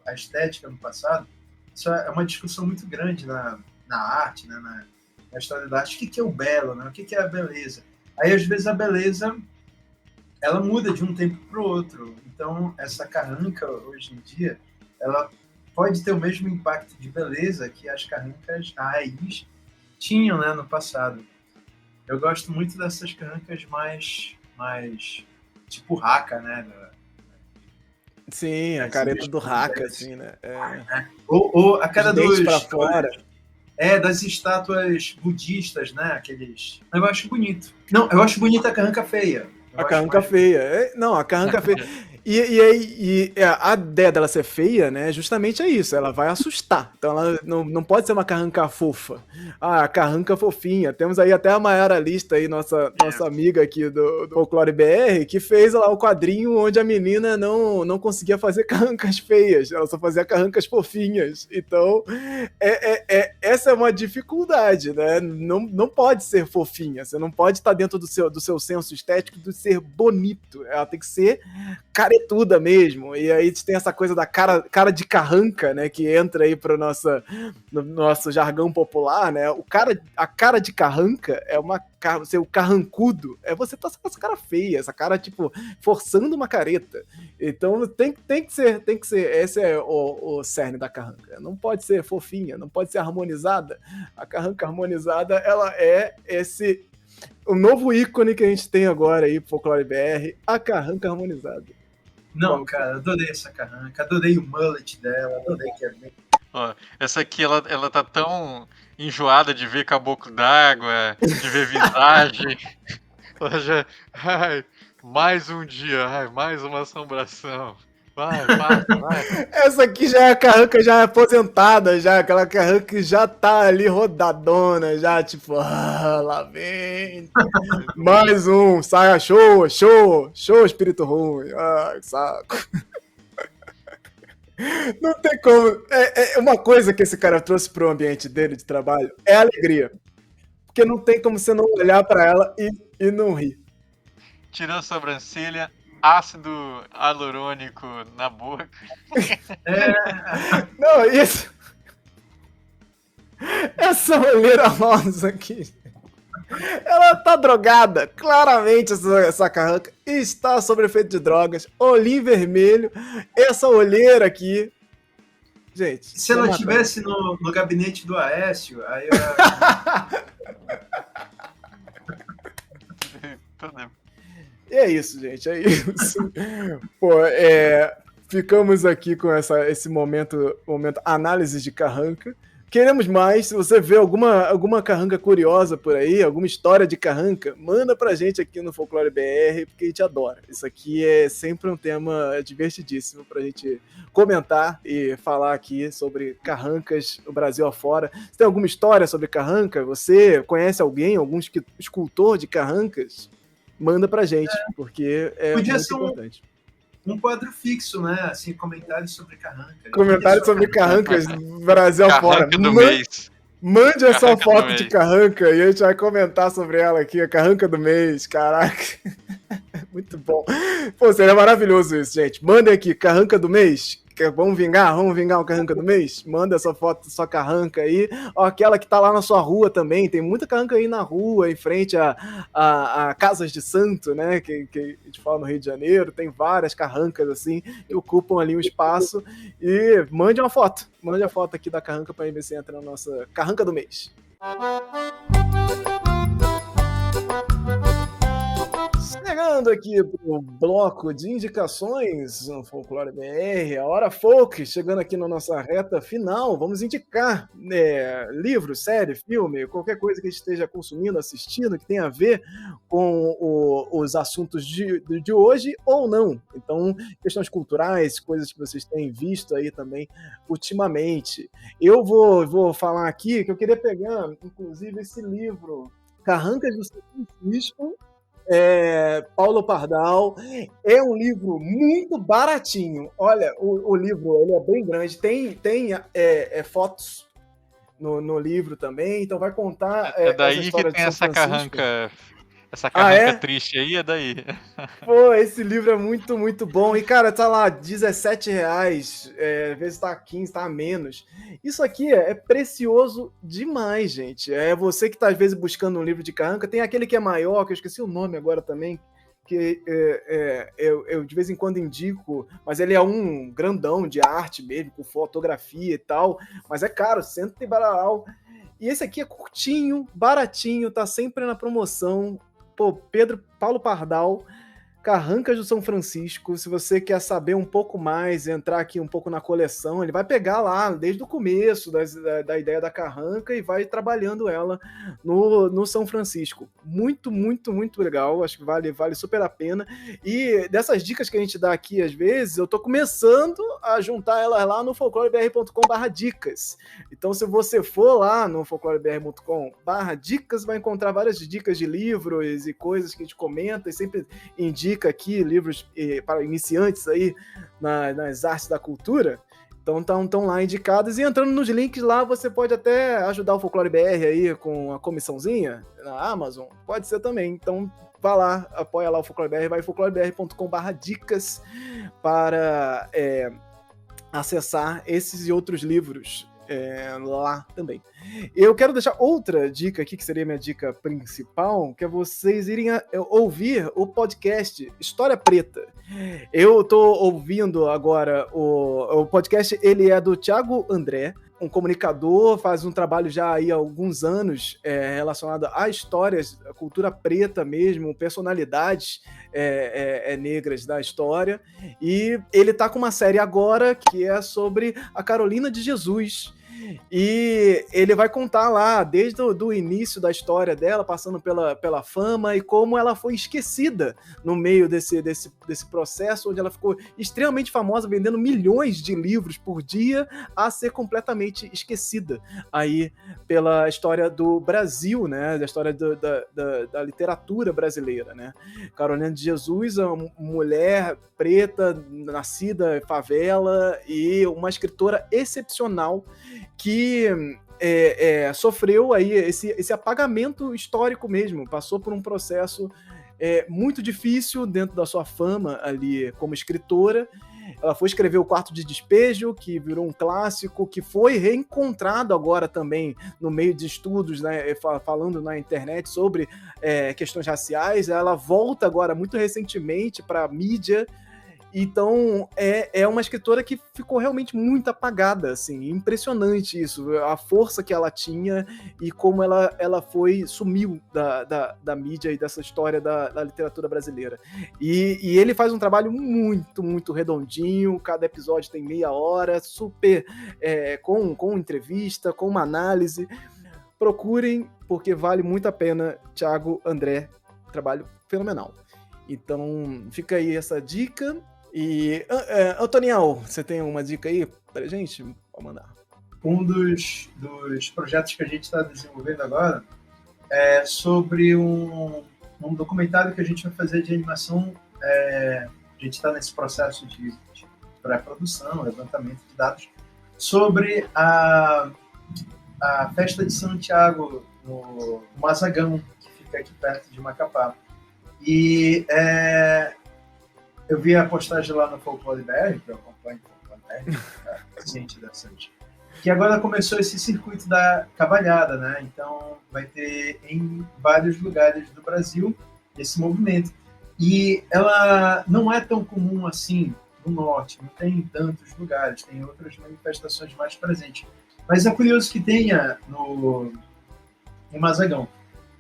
a estética no passado, isso é uma discussão muito grande na arte, né? Na história da arte. O que é o belo, né? O que é a beleza? Aí, às vezes, a beleza, ela muda de um tempo para o outro. Então, essa carranca, hoje em dia, ela pode ter o mesmo impacto de beleza que as carrancas raiz tinham, né, no passado. Eu gosto muito dessas carrancas mais tipo raca, né? Sim, a careta do raca, assim, né? Ou a cara dos... pra fora. Das estátuas budistas, né? Aqueles... Eu acho bonito. Não, eu acho bonita a carranca feia. A carranca feia. Não, a carranca feia. E a ideia dela ser feia, né, justamente é isso, ela vai assustar. Então ela não pode ser uma carranca fofa. A carranca fofinha. Temos aí até a Mayara Lista aí, nossa amiga aqui do Folclore BR, que fez lá o quadrinho onde a menina não conseguia fazer carrancas feias, ela só fazia carrancas fofinhas. Então, essa é uma dificuldade, né? Não pode ser fofinha, você não pode estar dentro do seu senso estético de ser bonito, ela tem que ser caretuda mesmo, e aí tem essa coisa da cara de carranca, né, que entra aí pro nosso jargão popular, né, a cara de carranca é o carrancudo, é você tá com essa cara feia, essa cara, tipo, forçando uma careta, então tem que ser, esse é o cerne da carranca, não pode ser fofinha, não pode ser harmonizada, a carranca harmonizada, ela é o novo ícone que a gente tem agora aí pro Folclore BR, a carranca harmonizada. Não, cara, adorei essa carranca, adorei o mullet dela, adorei que é bem... Ó, essa aqui, ela tá tão enjoada de ver caboclo d'água, de ver visagem. Ela já... mais um dia, mais uma assombração. Vai. Essa aqui já é a carranca já aposentada, já, aquela carranca que já tá ali rodadona, já tipo, lá vem. Mais um, saia, show, espírito ruim. Ai, saco. Não tem como. É uma coisa que esse cara trouxe pro ambiente dele de trabalho é alegria. Porque não tem como você não olhar pra ela e não rir. Tirou a sobrancelha, ácido hialurônico na boca. Não, isso. Essa olheira rosa aqui. Ela tá drogada. Claramente essa carranca está sob efeito de drogas. Olhinho vermelho. Essa olheira aqui. Gente. Se ela estivesse no gabinete do Aécio, aí E é isso, gente. É isso. Pô, ficamos aqui com esse momento análise de carranca. Queremos mais. Se você vê alguma carranca curiosa por aí, alguma história de carranca, manda pra gente aqui no Folclore BR, porque a gente adora. Isso aqui é sempre um tema divertidíssimo pra gente comentar e falar aqui sobre carrancas no Brasil afora. Se tem alguma história sobre carranca, você conhece alguém, algum escultor de carrancas, manda pra gente, porque é podia muito ser importante. Um quadro fixo, né? Assim, comentários sobre carranca. Comentários sobre carrancas Brasil afora. Carranca do mês. Mande a sua Carranca foto do de mês. carranca e a gente vai comentar sobre ela aqui, a carranca do mês, caraca. Muito bom. Pô, seria maravilhoso isso, gente. Mandem aqui, carranca do mês. Vamos vingar o carranca do mês? Manda essa foto da sua carranca aí. Ó, aquela que tá lá na sua rua também. Tem muita carranca aí na rua, em frente a Casas de Santo, né? Que a gente fala no Rio de Janeiro. Tem várias carrancas assim, que ocupam ali um espaço. E mande uma foto. Mande a foto aqui da carranca pra ver se entra na nossa carranca do mês. Chegando aqui pro bloco de indicações no Folclore BR, a Hora Folk, chegando aqui na nossa reta final, vamos indicar livro, série, filme, qualquer coisa que a gente esteja consumindo, assistindo, que tenha a ver com os assuntos de hoje ou não. Então, questões culturais, coisas que vocês têm visto aí também ultimamente. Eu vou falar aqui que eu queria pegar, inclusive, esse livro, Carrancas do São Francisco, Paulo Pardal. É um livro muito baratinho. Olha, o livro ele é bem grande. Tem fotos no livro também. Então vai contar. É daí essa que história tem de São essa Francisco. carranca. Essa carranca é? triste aí é daí. Pô, esse livro é muito, muito bom. E, cara, tá lá, R$17. Às vezes tá 15, tá a menos. Isso aqui é precioso demais, gente. É você que tá, às vezes, buscando um livro de carranca. Tem aquele que é maior, que eu esqueci o nome agora também, que eu de vez em quando indico, mas ele é um grandão de arte mesmo, com fotografia e tal. Mas é caro, R$100. E esse aqui é curtinho, baratinho, tá sempre na promoção. Pô, Paulo Pardal, Carrancas do São Francisco. Se você quer saber um pouco mais, entrar aqui um pouco na coleção, ele vai pegar lá desde o começo da ideia da carranca e vai trabalhando ela no São Francisco. Muito, muito, muito legal. Acho que vale super a pena. E dessas dicas que a gente dá aqui, às vezes, eu tô começando a juntar elas lá no folclorebr.com/dicas. Então, se você for lá no folclorebr.com/dicas, vai encontrar várias dicas de livros e coisas que a gente comenta e sempre indica aqui livros para iniciantes aí nas artes da cultura. Então estão lá indicados, e entrando nos links lá você pode até ajudar o Folclore BR aí com a comissãozinha na Amazon, pode ser também. Então vá lá, apoia lá o Folclore BR, vai folclorebr.com/dicas para acessar esses e outros livros lá também. Eu quero deixar outra dica aqui, que seria a minha dica principal, que é vocês irem ouvir o podcast História Preta. Eu tô ouvindo agora o podcast, ele é do Thiago André, um comunicador, faz um trabalho já aí há alguns anos relacionado a histórias, a cultura preta mesmo, personalidades negras da história, e ele tá com uma série agora que é sobre a Carolina de Jesus. E ele vai contar lá, desde o início da história dela, passando pela fama, e como ela foi esquecida no meio desse processo, onde ela ficou extremamente famosa, vendendo milhões de livros por dia, a ser completamente esquecida aí pela história do Brasil, né? Da história da literatura brasileira, né? Carolina de Jesus é uma mulher preta, nascida em favela, e uma escritora excepcional que sofreu aí esse apagamento histórico mesmo, passou por um processo muito difícil dentro da sua fama ali como escritora. Ela foi escrever O Quarto de Despejo, que virou um clássico, que foi reencontrado agora também no meio de estudos, né, falando na internet sobre questões raciais. Ela volta agora muito recentemente para a mídia. Então, é uma escritora que ficou realmente muito apagada, assim, impressionante isso, a força que ela tinha e como ela sumiu da mídia e dessa história da literatura brasileira. E ele faz um trabalho muito, muito redondinho, cada episódio tem meia hora, super, com entrevista, com uma análise. Procurem, porque vale muito a pena. Thiago André, trabalho fenomenal. Então, fica aí essa dica. E, Antoniel, você tem uma dica aí pra gente? Pode mandar. Um dos projetos que a gente está desenvolvendo agora é sobre um documentário que a gente vai fazer de animação. A gente está nesse processo de pré-produção, levantamento de dados, sobre a festa de Santiago, no Mazagão, que fica aqui perto de Macapá. E eu vi a postagem lá no Folclore BR, que eu acompanho o Folclore BR, ciente dessas, que agora começou esse circuito da cavalhada, né? Então vai ter em vários lugares do Brasil esse movimento. E ela não é tão comum assim no norte, não tem tantos lugares, tem outras manifestações mais presentes. Mas é curioso que tenha em Mazagão.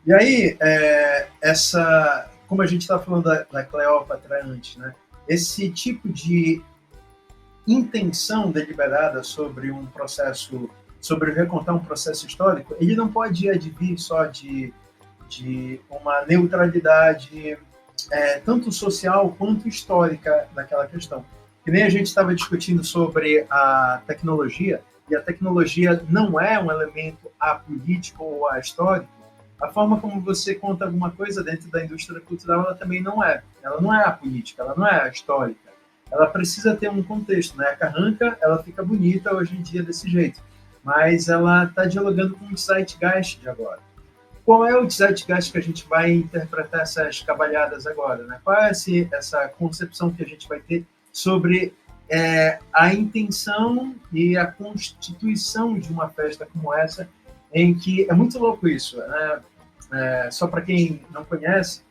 E aí, como a gente estava falando da Cleópatra antes, né? Esse tipo de intenção deliberada sobre um processo, sobre recontar um processo histórico, ele não pode advir só de uma neutralidade tanto social quanto histórica daquela questão. Que nem a gente estava discutindo sobre a tecnologia, e a tecnologia não é um elemento apolítico ou ahistórico. A forma como você conta alguma coisa dentro da indústria cultural, ela também não é. Ela não é apolítica, ela não é histórica. Ela precisa ter um contexto, né? A carranca, ela fica bonita hoje em dia desse jeito, mas ela está dialogando com o zeitgeist de agora. Qual é o zeitgeist que a gente vai interpretar essas cavalhadas agora, né? Qual é essa concepção que a gente vai ter sobre a intenção e a constituição de uma festa como essa, em que é muito louco isso, né? Só para quem não conhece,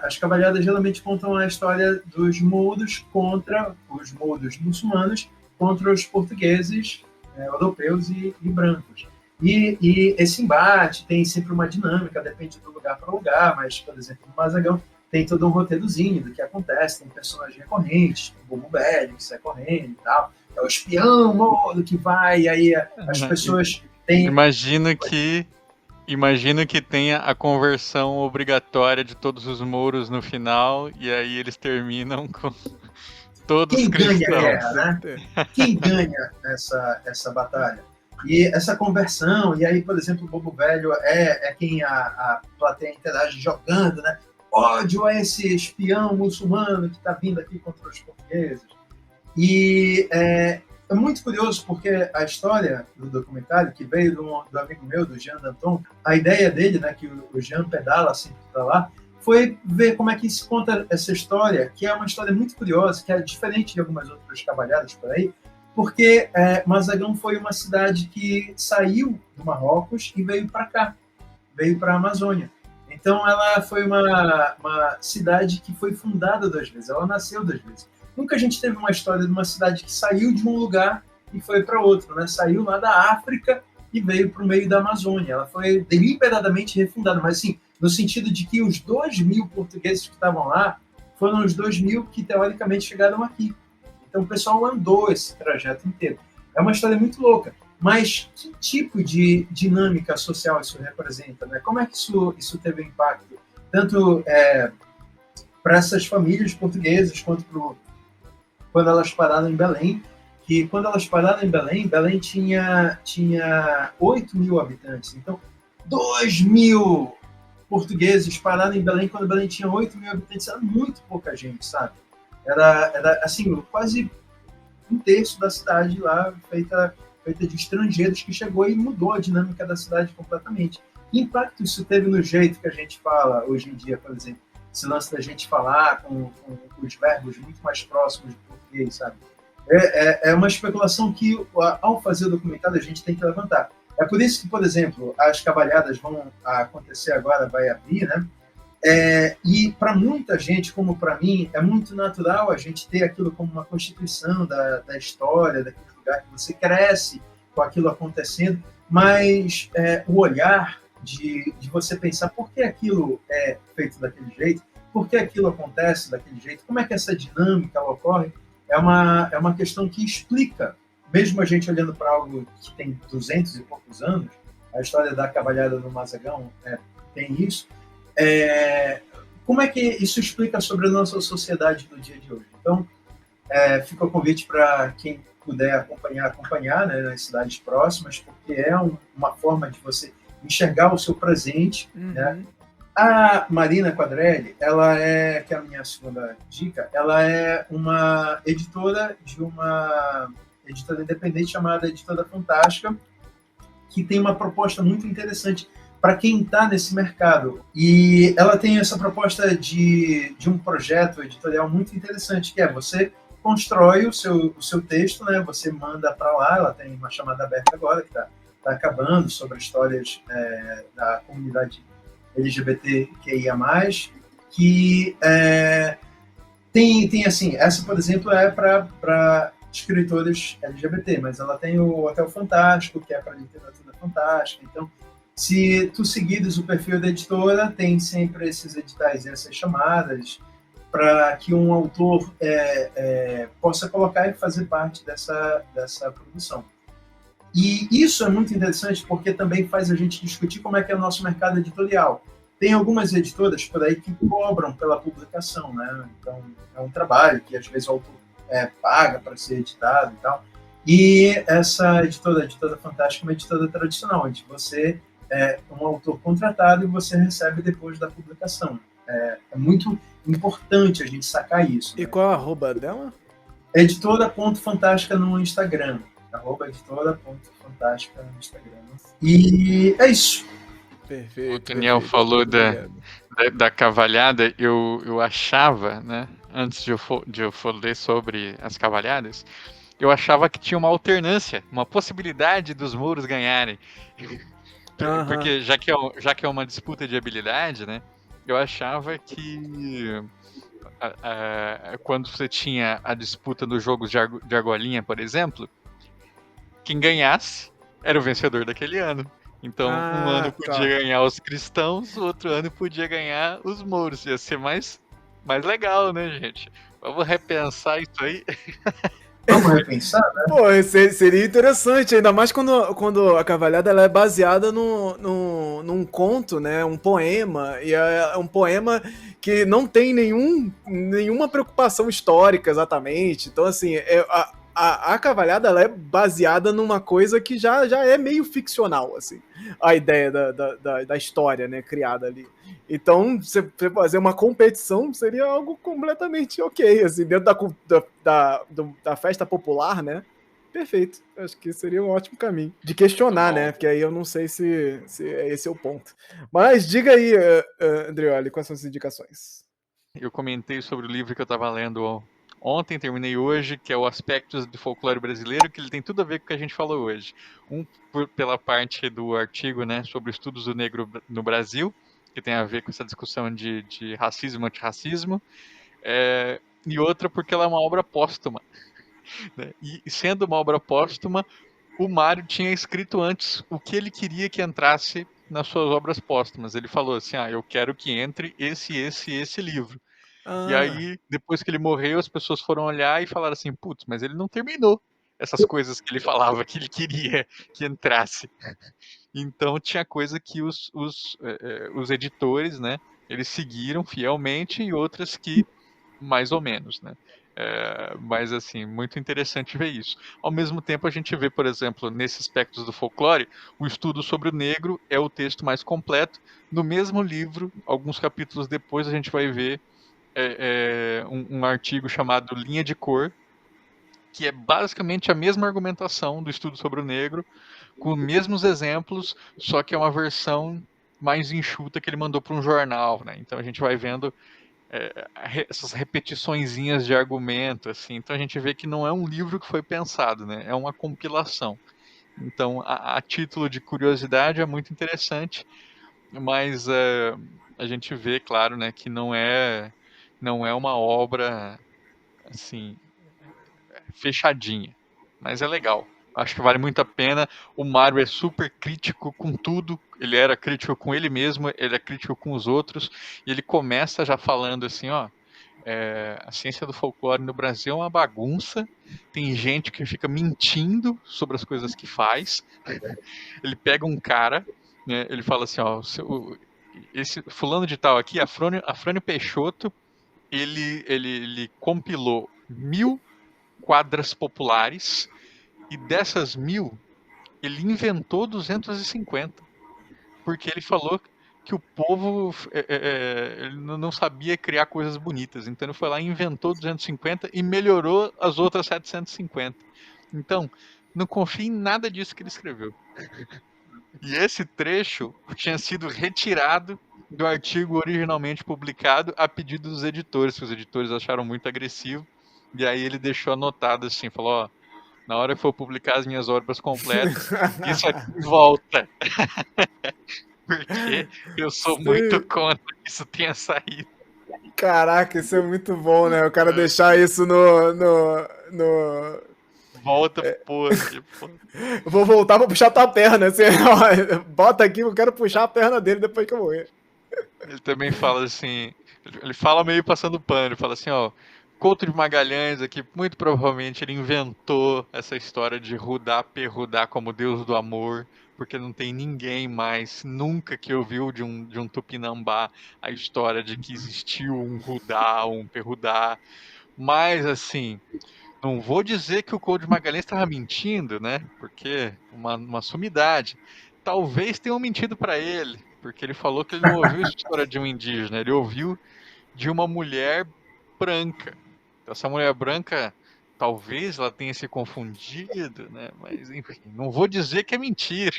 as cavalhadas geralmente contam a história dos mouros contra os mouros muçulmanos contra os portugueses, europeus e brancos. E esse embate tem sempre uma dinâmica, depende do lugar para lugar, mas, por exemplo, no Mazagão tem todo um roteirozinho do que acontece, tem personagens recorrentes, o Bobo Velho que sai correndo e tal, é o espião mouro que vai, e aí as pessoas têm... Imagino que tenha a conversão obrigatória de todos os mouros no final, e aí eles terminam com todos os cristãos. Quem ganha a guerra, né? Quem ganha essa batalha? E essa conversão, e aí, por exemplo, o Bobo Velho é quem a plateia interage jogando, né? Ódio a esse espião muçulmano que está vindo aqui contra os portugueses. E é muito curioso porque a história do documentário, que veio do amigo meu, do Jean Danton, a ideia dele, né, que o Jean pedala sempre para lá, foi ver como é que se conta essa história, que é uma história muito curiosa, que é diferente de algumas outras cavalhadas por aí, porque Mazagão foi uma cidade que saiu do Marrocos e veio para cá, veio para a Amazônia. Então ela foi uma cidade que foi fundada 2 vezes, ela nasceu 2 vezes. Nunca a gente teve uma história de uma cidade que saiu de um lugar e foi para outro, né? Saiu lá da África e veio para o meio da Amazônia. Ela foi deliberadamente refundada, mas assim, no sentido de que os 2.000 portugueses que estavam lá foram os 2.000 que teoricamente chegaram aqui. Então o pessoal andou esse trajeto inteiro. É uma história muito louca. mas que tipo de dinâmica social isso representa, né? Como é que isso teve impacto, tanto para essas famílias portuguesas, quanto quando elas pararam em Belém, que quando elas pararam em Belém, Belém tinha 8 mil habitantes, então 2 mil portugueses pararam em Belém quando Belém tinha 8 mil habitantes, era muito pouca gente, sabe? Era assim, quase um terço da cidade lá feita de estrangeiros que chegou e mudou a dinâmica da cidade completamente. Que impacto isso teve no jeito que a gente fala hoje em dia, por exemplo? Esse lance da gente falar com os verbos muito mais próximos do português, sabe? É uma especulação que, ao fazer o documentário, a gente tem que levantar. É por isso que, por exemplo, as cavalhadas vão acontecer agora, vai abrir, né? E para muita gente, como para mim, é muito natural a gente ter aquilo como uma constituição da história, daquele lugar que você cresce com aquilo acontecendo, mas o olhar de você pensar por que aquilo é feito daquele jeito, por que aquilo acontece daquele jeito, como é que essa dinâmica ocorre, é uma questão que explica, mesmo a gente olhando para algo que tem 200 e poucos anos, a história da cavalhada no Mazagão tem isso, como é que isso explica sobre a nossa sociedade do dia de hoje? Então, fica o convite para quem puder acompanhar, né, nas cidades próximas, porque é uma forma de você enxergar o seu presente, né? A Marina Quadrelli, que é a minha segunda dica, ela é uma editora de uma editora independente chamada Editora Fantástica, que tem uma proposta muito interessante para quem está nesse mercado. E ela tem essa proposta de um projeto editorial muito interessante, que é você constrói o seu texto, né? Você manda para lá, ela tem uma chamada aberta agora, que está acabando, sobre histórias da comunidade LGBTQIA+, que tem assim, essa, por exemplo, é para escritores LGBT, mas ela tem o Hotel Fantástico, que é para literatura fantástica. Então, se tu seguires o perfil da editora, tem sempre esses editais e essas chamadas para que um autor possa colocar e fazer parte dessa produção. E isso é muito interessante porque também faz a gente discutir como é que é o nosso mercado editorial. Tem algumas editoras por aí que cobram pela publicação, né? Então, é um trabalho que às vezes o autor paga para ser editado e tal. E essa editora, a Editora Fantástica, é uma editora tradicional, onde você é um autor contratado e você recebe depois da publicação. É muito importante a gente sacar isso. E qual é a arroba dela? Editora.fantástica no Instagram. @editora.fantástica no Instagram. E é isso. Perfeito. O Daniel falou da cavalhada, eu achava, né, antes de eu ler sobre as cavalhadas, eu achava que tinha uma alternância, uma possibilidade dos mouros ganharem. Porque já que é uma disputa de habilidade, né, eu achava que quando você tinha a disputa nos jogos de argolinha, por exemplo, quem ganhasse era o vencedor daquele ano. Então, um ano podia ganhar os cristãos, o outro ano podia ganhar os mouros. Ia ser mais legal, né, gente? Vamos repensar isso aí. Vamos repensar, né? Pô, seria interessante, ainda mais quando a cavalhada ela é baseada num conto, né? Um poema. E é um poema que não tem nenhuma preocupação histórica exatamente. Então, assim, a cavalhada ela é baseada numa coisa que já é meio ficcional, assim, a ideia da história, né, criada ali. Então, você fazer uma competição seria algo completamente ok, assim, dentro da festa popular, né? Perfeito. Acho que seria um ótimo caminho de questionar, né? Porque aí eu não sei se esse é o ponto. Mas diga aí, Andreoli, quais são as indicações? Eu comentei sobre o livro que eu estava lendo ontem, terminei hoje, que é o Aspectos do Folclore Brasileiro, que ele tem tudo a ver com o que a gente falou hoje. Pela parte do artigo, né, sobre estudos do negro no Brasil, que tem a ver com essa discussão de racismo e antirracismo, e outra porque ela é uma obra póstuma. Né? E sendo uma obra póstuma, o Mário tinha escrito antes o que ele queria que entrasse nas suas obras póstumas. Ele falou assim, eu quero que entre esse livro. E aí, depois que ele morreu, as pessoas foram olhar e falaram assim, putz, mas ele não terminou. essas coisas que ele falava que ele queria que entrasse. Então tinha coisa que os editores, né, eles seguiram fielmente e outras que mais ou menos, né? Mas assim, muito interessante ver isso. Ao mesmo tempo, a gente vê, por exemplo, nesses aspectos do folclore, o estudo sobre o negro é o texto mais completo. No mesmo livro, alguns capítulos depois, a gente vai ver um artigo chamado Linha de Cor, que é basicamente a mesma argumentação do estudo sobre o negro, com os mesmos exemplos, só que é uma versão mais enxuta que ele mandou para um jornal, né? Então a gente vai vendo essas repetiçõezinhas de argumento, assim. Então a gente vê que não é um livro que foi pensado, né? É uma compilação. Então, a título de curiosidade é muito interessante, mas a gente vê, claro, né, que não é uma obra assim fechadinha, mas é legal. Acho que vale muito a pena. O Mário é super crítico com tudo. Ele era crítico com ele mesmo, ele é crítico com os outros. E ele começa já falando assim, ó, a ciência do folclore no Brasil é uma bagunça. Tem gente que fica mentindo sobre as coisas que faz. Ele pega um cara, né, ele fala assim, ó, esse fulano de tal aqui, Afrânio Peixoto, ele compilou 1000 quadras populares e dessas 1000 ele inventou 250, porque ele falou que o povo ele não sabia criar coisas bonitas, então ele foi lá e inventou 250 e melhorou as outras 750. Então, não confie em nada disso que ele escreveu. E esse trecho tinha sido retirado do artigo originalmente publicado a pedido dos editores, que os editores acharam muito agressivo, e aí ele deixou anotado assim, falou, ó, na hora que for publicar as minhas obras completas, isso aqui volta. Porque eu sou muito contra que isso tenha saído. Caraca, isso é muito bom, né? O cara deixar isso no... Volta, porra. Vou voltar pra puxar tua perna. Assim, ó, bota aqui, eu quero puxar a perna dele depois que eu morrer. Ele também fala assim, ele fala meio passando pano, ele fala assim, ó, Couto de Magalhães aqui, muito provavelmente ele inventou essa história de Rudá Perrudá como deus do amor, porque não tem ninguém mais, nunca que ouviu de um Tupinambá a história de que existiu um Rudá, um Perrudá, mas assim, não vou dizer que o Couto de Magalhães estava mentindo, né, porque uma sumidade, talvez tenham mentido para ele, porque ele falou que ele não ouviu a história de um indígena, ele ouviu de uma mulher branca. Então, essa mulher branca, talvez ela tenha se confundido, né? Mas, enfim, não vou dizer que é mentira.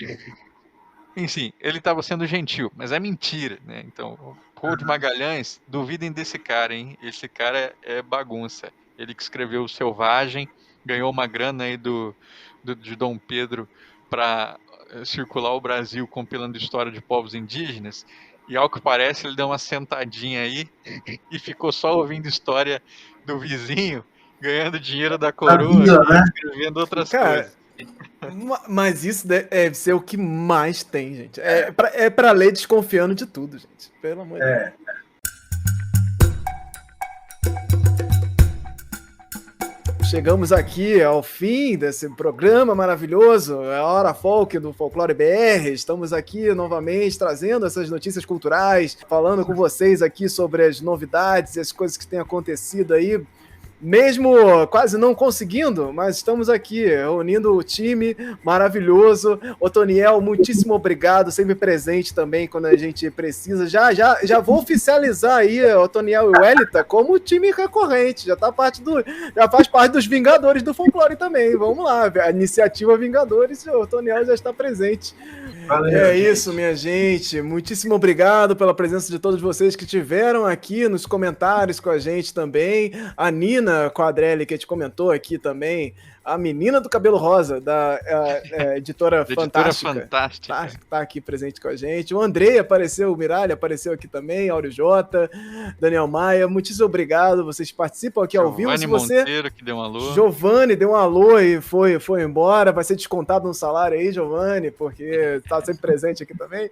Enfim, ele estava sendo gentil, mas é mentira, né? Então, o Couto de Magalhães, duvidem desse cara, hein? Esse cara é bagunça. Ele que escreveu O Selvagem, ganhou uma grana aí de Dom Pedro para circular o Brasil compilando história de povos indígenas. E ao que parece, ele deu uma sentadinha aí e ficou só ouvindo história do vizinho, ganhando dinheiro da coroa e escrevendo outras coisas. Mas isso deve ser o que mais tem, gente. É pra ler desconfiando de tudo, gente. Pelo amor de Deus. Chegamos aqui ao fim desse programa maravilhoso, a Hora Folk do Folclore BR. Estamos aqui novamente trazendo essas notícias culturais, falando com vocês aqui sobre as novidades e as coisas que têm acontecido aí. Mesmo quase não conseguindo, mas estamos aqui reunindo o time maravilhoso. Otoniel, muitíssimo obrigado, sempre presente também quando a gente precisa. Já vou oficializar aí Otoniel e Welita como time recorrente. Já faz parte dos Vingadores do Folclore também. Vamos lá, a iniciativa Vingadores, o Otoniel já está presente. Valeu, isso, minha gente. Muitíssimo obrigado pela presença de todos vocês que estiveram aqui nos comentários com a gente também. A Nina Quadrelli, que a gente comentou aqui também. A menina do cabelo rosa, da editora Fantástica. Tá aqui presente com a gente. O Andrei apareceu, o Miralha apareceu aqui também, Áureo Jota, Daniel Maia. Muitíssimo obrigado. Vocês participam aqui ao vivo. Giovanni Monteiro, que deu um alô. Giovanni deu um alô e foi embora. Vai ser descontado no salário aí, Giovanni, porque tá sempre presente aqui também.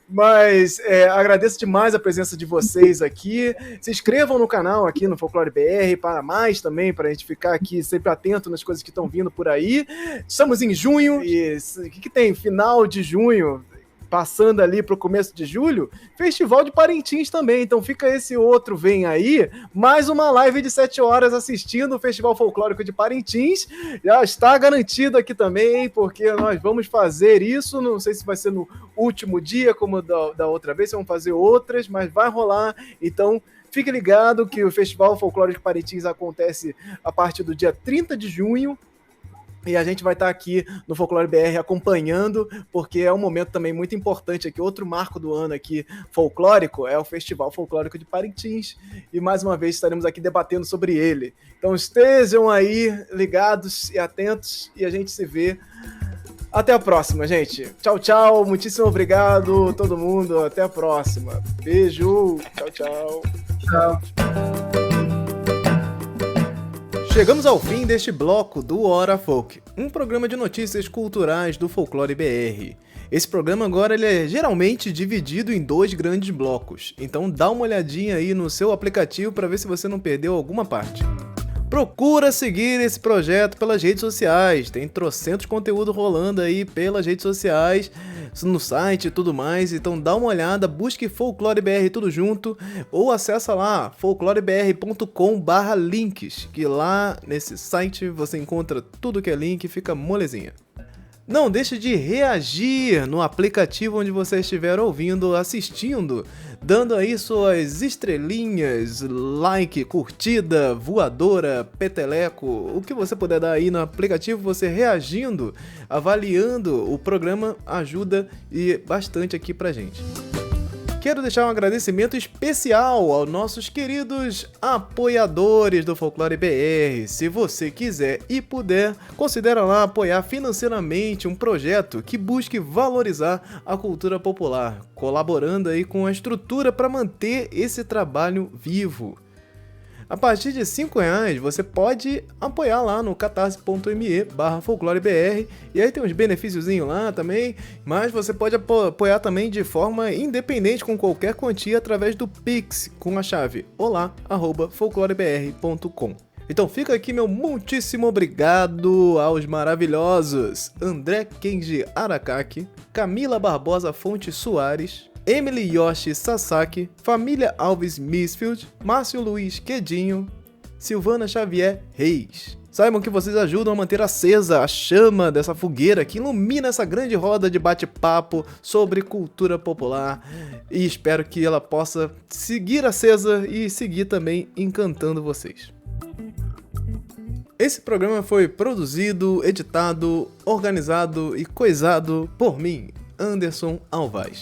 Mas agradeço demais a presença de vocês aqui. Se inscrevam no canal aqui no Folclore BR para mais também, para a gente ficar aqui sempre atento nas coisas que que estão vindo por aí. Estamos em junho e o que tem? Final de junho, passando ali pro começo de julho, Festival de Parintins também, então fica esse outro, vem aí, mais uma live de 7 horas assistindo o Festival Folclórico de Parintins, já está garantido aqui também, porque nós vamos fazer isso, não sei se vai ser no último dia, como da outra vez, vamos fazer outras, mas vai rolar, então fique ligado que o Festival Folclórico de Parintins acontece a partir do dia 30 de junho, e a gente vai estar aqui no Folclore BR acompanhando, porque é um momento também muito importante aqui. Outro marco do ano aqui folclórico é o Festival Folclórico de Parintins. E mais uma vez estaremos aqui debatendo sobre ele. Então estejam aí ligados e atentos e a gente se vê. Até a próxima, gente. Tchau, tchau. Muitíssimo obrigado todo mundo. Até a próxima. Beijo. Tchau, tchau. Tchau. Chegamos ao fim deste bloco do Hora Folk, um programa de notícias culturais do Folclore BR. Esse programa agora ele é geralmente dividido em 2 grandes blocos, então dá uma olhadinha aí no seu aplicativo para ver se você não perdeu alguma parte. Procura seguir esse projeto pelas redes sociais, tem trocentos conteúdo rolando aí pelas redes sociais, no site e tudo mais, então dá uma olhada, busque Folclore BR tudo junto, ou acessa lá folclorebr.com/links, que lá nesse site você encontra tudo que é link e fica molezinha. Não deixe de reagir no aplicativo onde você estiver ouvindo, assistindo, dando aí suas estrelinhas, like, curtida, voadora, peteleco, o que você puder dar aí no aplicativo, você reagindo, avaliando o programa ajuda e bastante aqui pra gente. Quero deixar um agradecimento especial aos nossos queridos apoiadores do Folclore BR. Se você quiser e puder, considera lá apoiar financeiramente um projeto que busque valorizar a cultura popular, colaborando aí com a estrutura para manter esse trabalho vivo. A partir de R$5 você pode apoiar lá no catarse.me/folclorebr e aí tem uns benefíciozinhos lá também, mas você pode apoiar também de forma independente com qualquer quantia através do Pix com a chave olá@folclorebr.com. Então fica aqui meu muitíssimo obrigado aos maravilhosos André Kenji Arakaki, Camila Barbosa Fonte Soares, Emily Yoshi Sasaki, Família Alves Misfield, Márcio Luiz Quedinho, Silvana Xavier Reis. Saibam que vocês ajudam a manter acesa a chama dessa fogueira que ilumina essa grande roda de bate-papo sobre cultura popular e espero que ela possa seguir acesa e seguir também encantando vocês. Esse programa foi produzido, editado, organizado e coisado por mim, Anderson Alvaz.